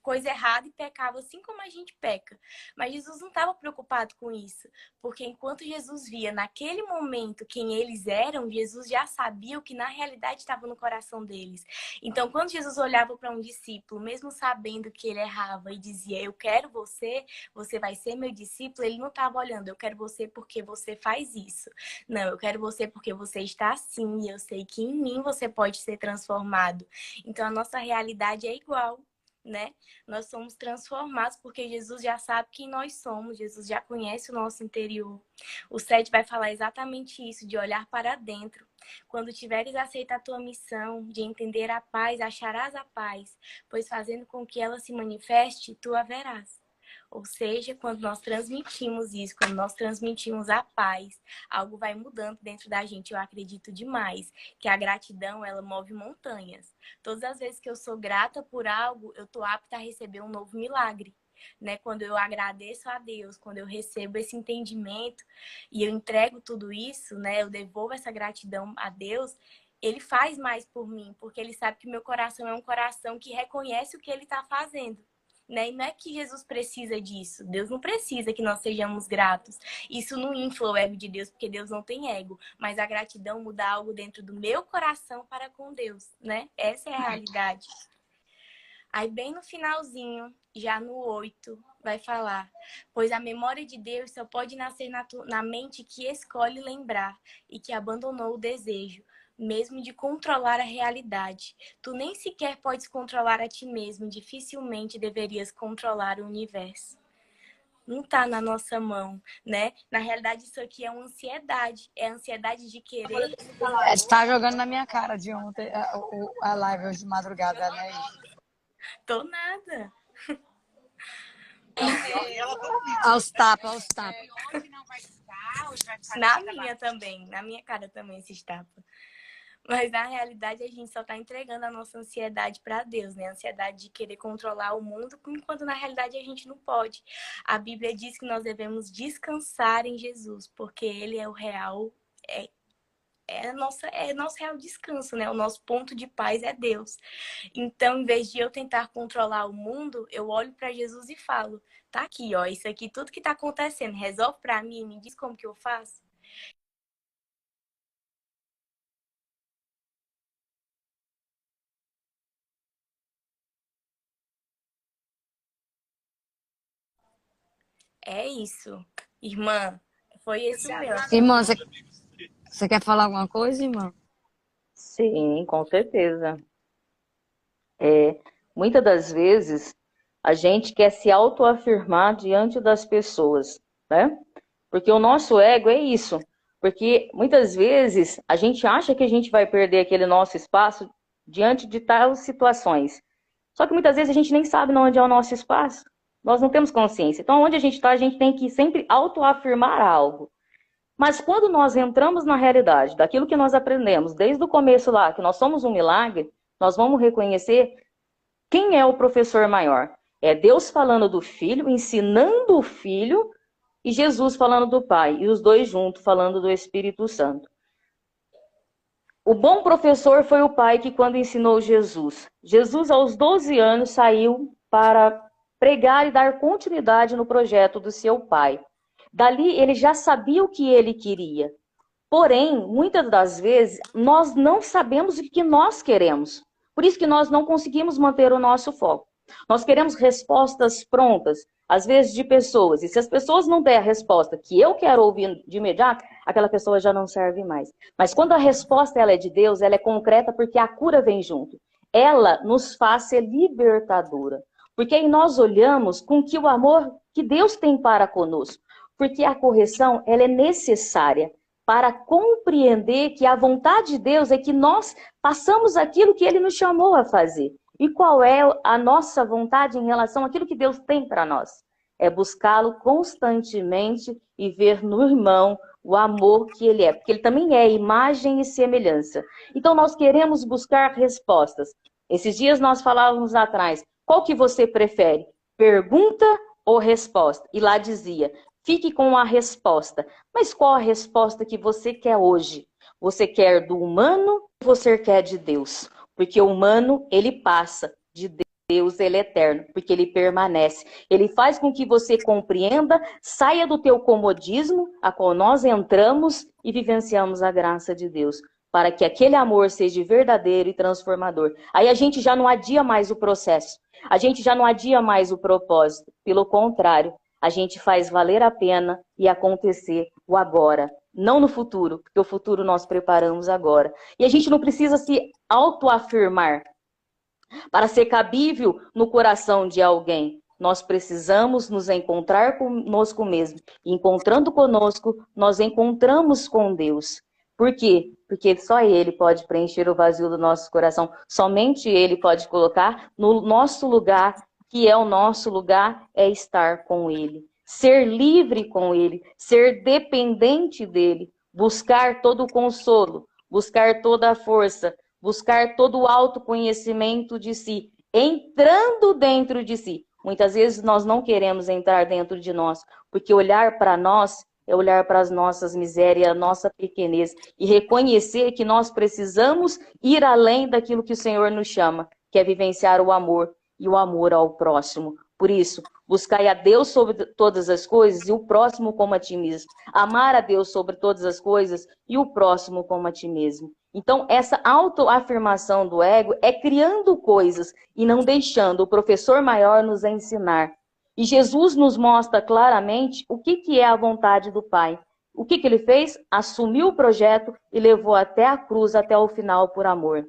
coisa errada e pecava assim como a gente peca. Mas Jesus não estava preocupado com isso, porque enquanto Jesus via naquele momento quem eles eram, Jesus já sabia o que na realidade estava no coração deles. Então, quando Jesus olhava para um discípulo, mesmo sabendo que ele errava e dizia, eu quero você, você vai ser meu discípulo, ele não estava olhando, eu quero você porque você faz isso. Não, eu quero você porque você está assim e eu sei que em mim você pode ser transformado. Então, a nossa realidade é igual, né? Nós somos transformados porque Jesus já sabe quem nós somos, Jesus já conhece o nosso interior. O 7 vai falar exatamente isso, de olhar para dentro. Quando tiveres aceito a tua missão de entender a paz, acharás a paz, pois fazendo com que ela se manifeste, tu a verás. Ou seja, quando nós transmitimos isso, quando nós transmitimos a paz, algo vai mudando dentro da gente. Eu acredito demais que a gratidão, ela move montanhas. Todas as vezes que eu sou grata por algo, eu tô apta a receber um novo milagre. Né? Quando eu agradeço a Deus, quando eu recebo esse entendimento e eu entrego tudo isso, né? Eu devolvo essa gratidão a Deus, ele faz mais por mim, porque ele sabe que meu coração é um coração que reconhece o que ele está fazendo. Né? E não é que Jesus precisa disso. Deus não precisa que nós sejamos gratos. Isso não infla o ego de Deus, porque Deus não tem ego. Mas a gratidão muda algo dentro do meu coração para com Deus, né? Essa é a realidade. Aí bem no finalzinho, já no 8, vai falar: pois a memória de Deus só pode nascer na mente que escolhe lembrar e que abandonou o desejo, mesmo de controlar a realidade. Tu nem sequer podes controlar a ti mesmo, dificilmente deverias controlar o universo. Não está na nossa mão, né? Na realidade, isso aqui é uma ansiedade. É a ansiedade de querer. Você tá jogando na minha cara de ontem a live hoje de madrugada, né? Tô nada. Aos tapas, aos tapas. Na minha também. Na minha cara também esses tapas. Mas na realidade a gente só está entregando a nossa ansiedade para Deus, né? A ansiedade de querer controlar o mundo, enquanto na realidade a gente não pode. A Bíblia diz que nós devemos descansar em Jesus, porque Ele é o real, nosso real descanso, né? O nosso ponto de paz é Deus. Então, em vez de eu tentar controlar o mundo, eu olho para Jesus e falo: tá aqui, ó, isso aqui, tudo que tá acontecendo, resolve para mim, me diz como que eu faço. É isso, irmã. Foi isso mesmo. Irmã, você quer falar alguma coisa, irmã? Sim, com certeza. Muitas das vezes a gente quer se autoafirmar diante das pessoas, né? Porque o nosso ego é isso. Porque muitas vezes a gente acha que a gente vai perder aquele nosso espaço diante de tais situações. Só que muitas vezes a gente nem sabe onde é o nosso espaço. Nós não temos consciência. Então, onde a gente está, a gente tem que sempre autoafirmar algo. Mas quando nós entramos na realidade daquilo que nós aprendemos desde o começo lá, que nós somos um milagre, nós vamos reconhecer quem é o professor maior. É Deus falando do Filho, ensinando o Filho, e Jesus falando do Pai, e os dois juntos falando do Espírito Santo. O bom professor foi o Pai que quando ensinou Jesus. Jesus, aos 12 anos, saiu para pregar e dar continuidade no projeto do seu Pai. Dali, ele já sabia o que ele queria. Porém, muitas das vezes, nós não sabemos o que nós queremos. Por isso que nós não conseguimos manter o nosso foco. Nós queremos respostas prontas, às vezes de pessoas. E se as pessoas não der a resposta que eu quero ouvir de imediato, aquela pessoa já não serve mais. Mas quando a resposta ela é de Deus, ela é concreta porque a cura vem junto. Ela nos faz ser libertadora. Porque aí nós olhamos com que o amor que Deus tem para conosco. Porque a correção ela é necessária para compreender que a vontade de Deus é que nós façamos aquilo que Ele nos chamou a fazer. E qual é a nossa vontade em relação àquilo que Deus tem para nós? É buscá-lo constantemente e ver no irmão o amor que ele é. Porque ele também é imagem e semelhança. Então nós queremos buscar respostas. Esses dias nós falávamos atrás, qual que você prefere? Pergunta ou resposta? E lá dizia, fique com a resposta. Mas qual a resposta que você quer hoje? Você quer do humano ou você quer de Deus? Porque o humano, ele passa, de Deus ele é eterno, porque ele permanece. Ele faz com que você compreenda, saia do teu comodismo, a qual nós entramos e vivenciamos a graça de Deus, para que aquele amor seja verdadeiro e transformador. Aí a gente já não adia mais o processo, a gente já não adia mais o propósito. Pelo contrário, a gente faz valer a pena e acontecer o agora, não no futuro, porque o futuro nós preparamos agora. E a gente não precisa se autoafirmar para ser cabível no coração de alguém. Nós precisamos nos encontrar conosco mesmo. E encontrando conosco, nós encontramos com Deus. Por quê? Porque só Ele pode preencher o vazio do nosso coração. Somente Ele pode colocar no nosso lugar, que é o nosso lugar, é estar com Ele. Ser livre com Ele, ser dependente dEle, buscar todo o consolo, buscar toda a força, buscar todo o autoconhecimento de si, entrando dentro de si. Muitas vezes nós não queremos entrar dentro de nós, porque olhar para nós é olhar para as nossas misérias, a nossa pequenez, e reconhecer que nós precisamos ir além daquilo que o Senhor nos chama, que é vivenciar o amor e o amor ao próximo. Por isso, buscai a Deus sobre todas as coisas e o próximo como a ti mesmo. Amar a Deus sobre todas as coisas e o próximo como a ti mesmo. Então, essa autoafirmação do ego é criando coisas e não deixando o professor maior nos ensinar. E Jesus nos mostra claramente o que é a vontade do Pai. O que ele fez? Assumiu o projeto e levou até a cruz, até o final, por amor.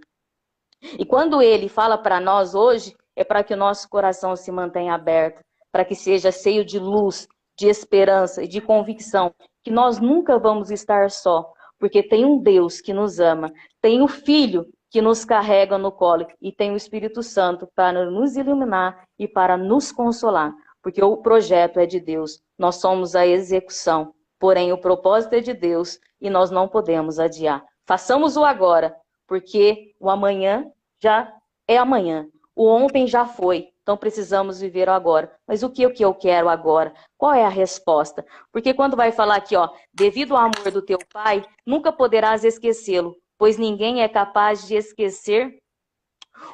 E quando ele fala para nós hoje, é para que o nosso coração se mantenha aberto, para que seja cheio de luz, de esperança e de convicção, que nós nunca vamos estar só, porque tem um Deus que nos ama, tem o Filho que nos carrega no colo e tem o Espírito Santo para nos iluminar e para nos consolar, porque o projeto é de Deus, nós somos a execução, porém o propósito é de Deus e nós não podemos adiar. Façamos o agora, porque o amanhã já é amanhã, o ontem já foi, então precisamos viver o agora. Mas o que eu quero agora? Qual é a resposta? Porque quando vai falar aqui, ó, devido ao amor do teu Pai, nunca poderás esquecê-lo, pois ninguém é capaz de esquecer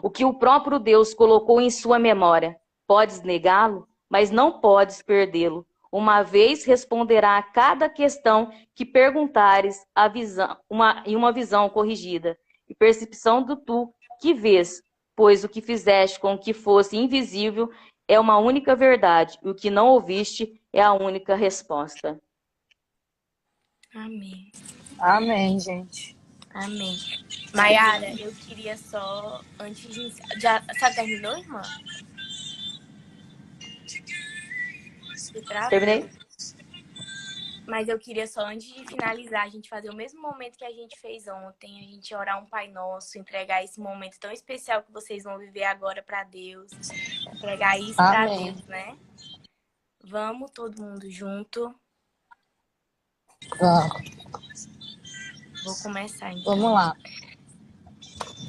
o que o próprio Deus colocou em sua memória. Podes negá-lo, mas não podes perdê-lo. Uma vez responderá a cada questão que perguntares em uma visão corrigida, e percepção do tu que vês, pois o que fizeste com que fosse invisível é uma única verdade, e o que não ouviste é a única resposta. Amém. Amém, gente. Amém. Maiara, eu queria só, antes de... Já terminou, irmã? Terminei? Mas eu queria só, antes de finalizar, a gente fazer o mesmo momento que a gente fez ontem, a gente orar um Pai Nosso, entregar esse momento tão especial que vocês vão viver agora para Deus, entregar isso para Deus, né? Vamos, todo mundo junto. Vamos. Vou começar, então. Vamos lá.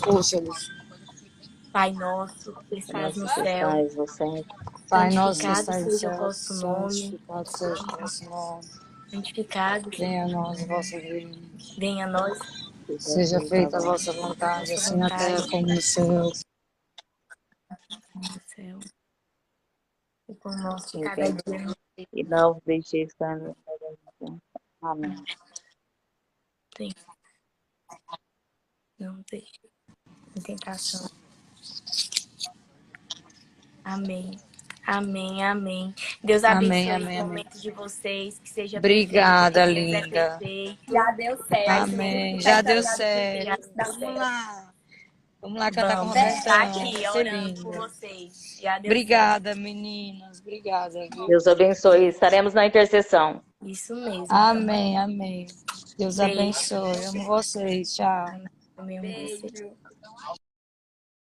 Puxa, Elis. Pai nosso, que estás no céu, Pai nosso, que santificado estás no seja céu, o vosso nome, santificado seja o vosso nome. santificado Venha a nós o vosso reino. venha a nós Seja feita a vossa vontade, assim na terra como no céu. no céu. E com o nosso cada dia. E não vos deixeis estar no Amém. Não deixe em tentação. Amém. Amém, amém. Deus abençoe Amém, o momento de vocês, que seja Obrigada, perfeito, Deus linda. é perfeito. Já deu certo. Amém. Já deu certo. Vamos lá. Vamos lá cantar com Vamos a estar versão. aqui Vai ser orando por linda. vocês. Já deu Obrigada, meninas. Obrigada. Viu? Deus abençoe. Estaremos na intercessão. certo. Isso mesmo. Amém, amém. Deus Beijo. abençoe. Amo vocês. Tchau. Amém, amém. Beijo.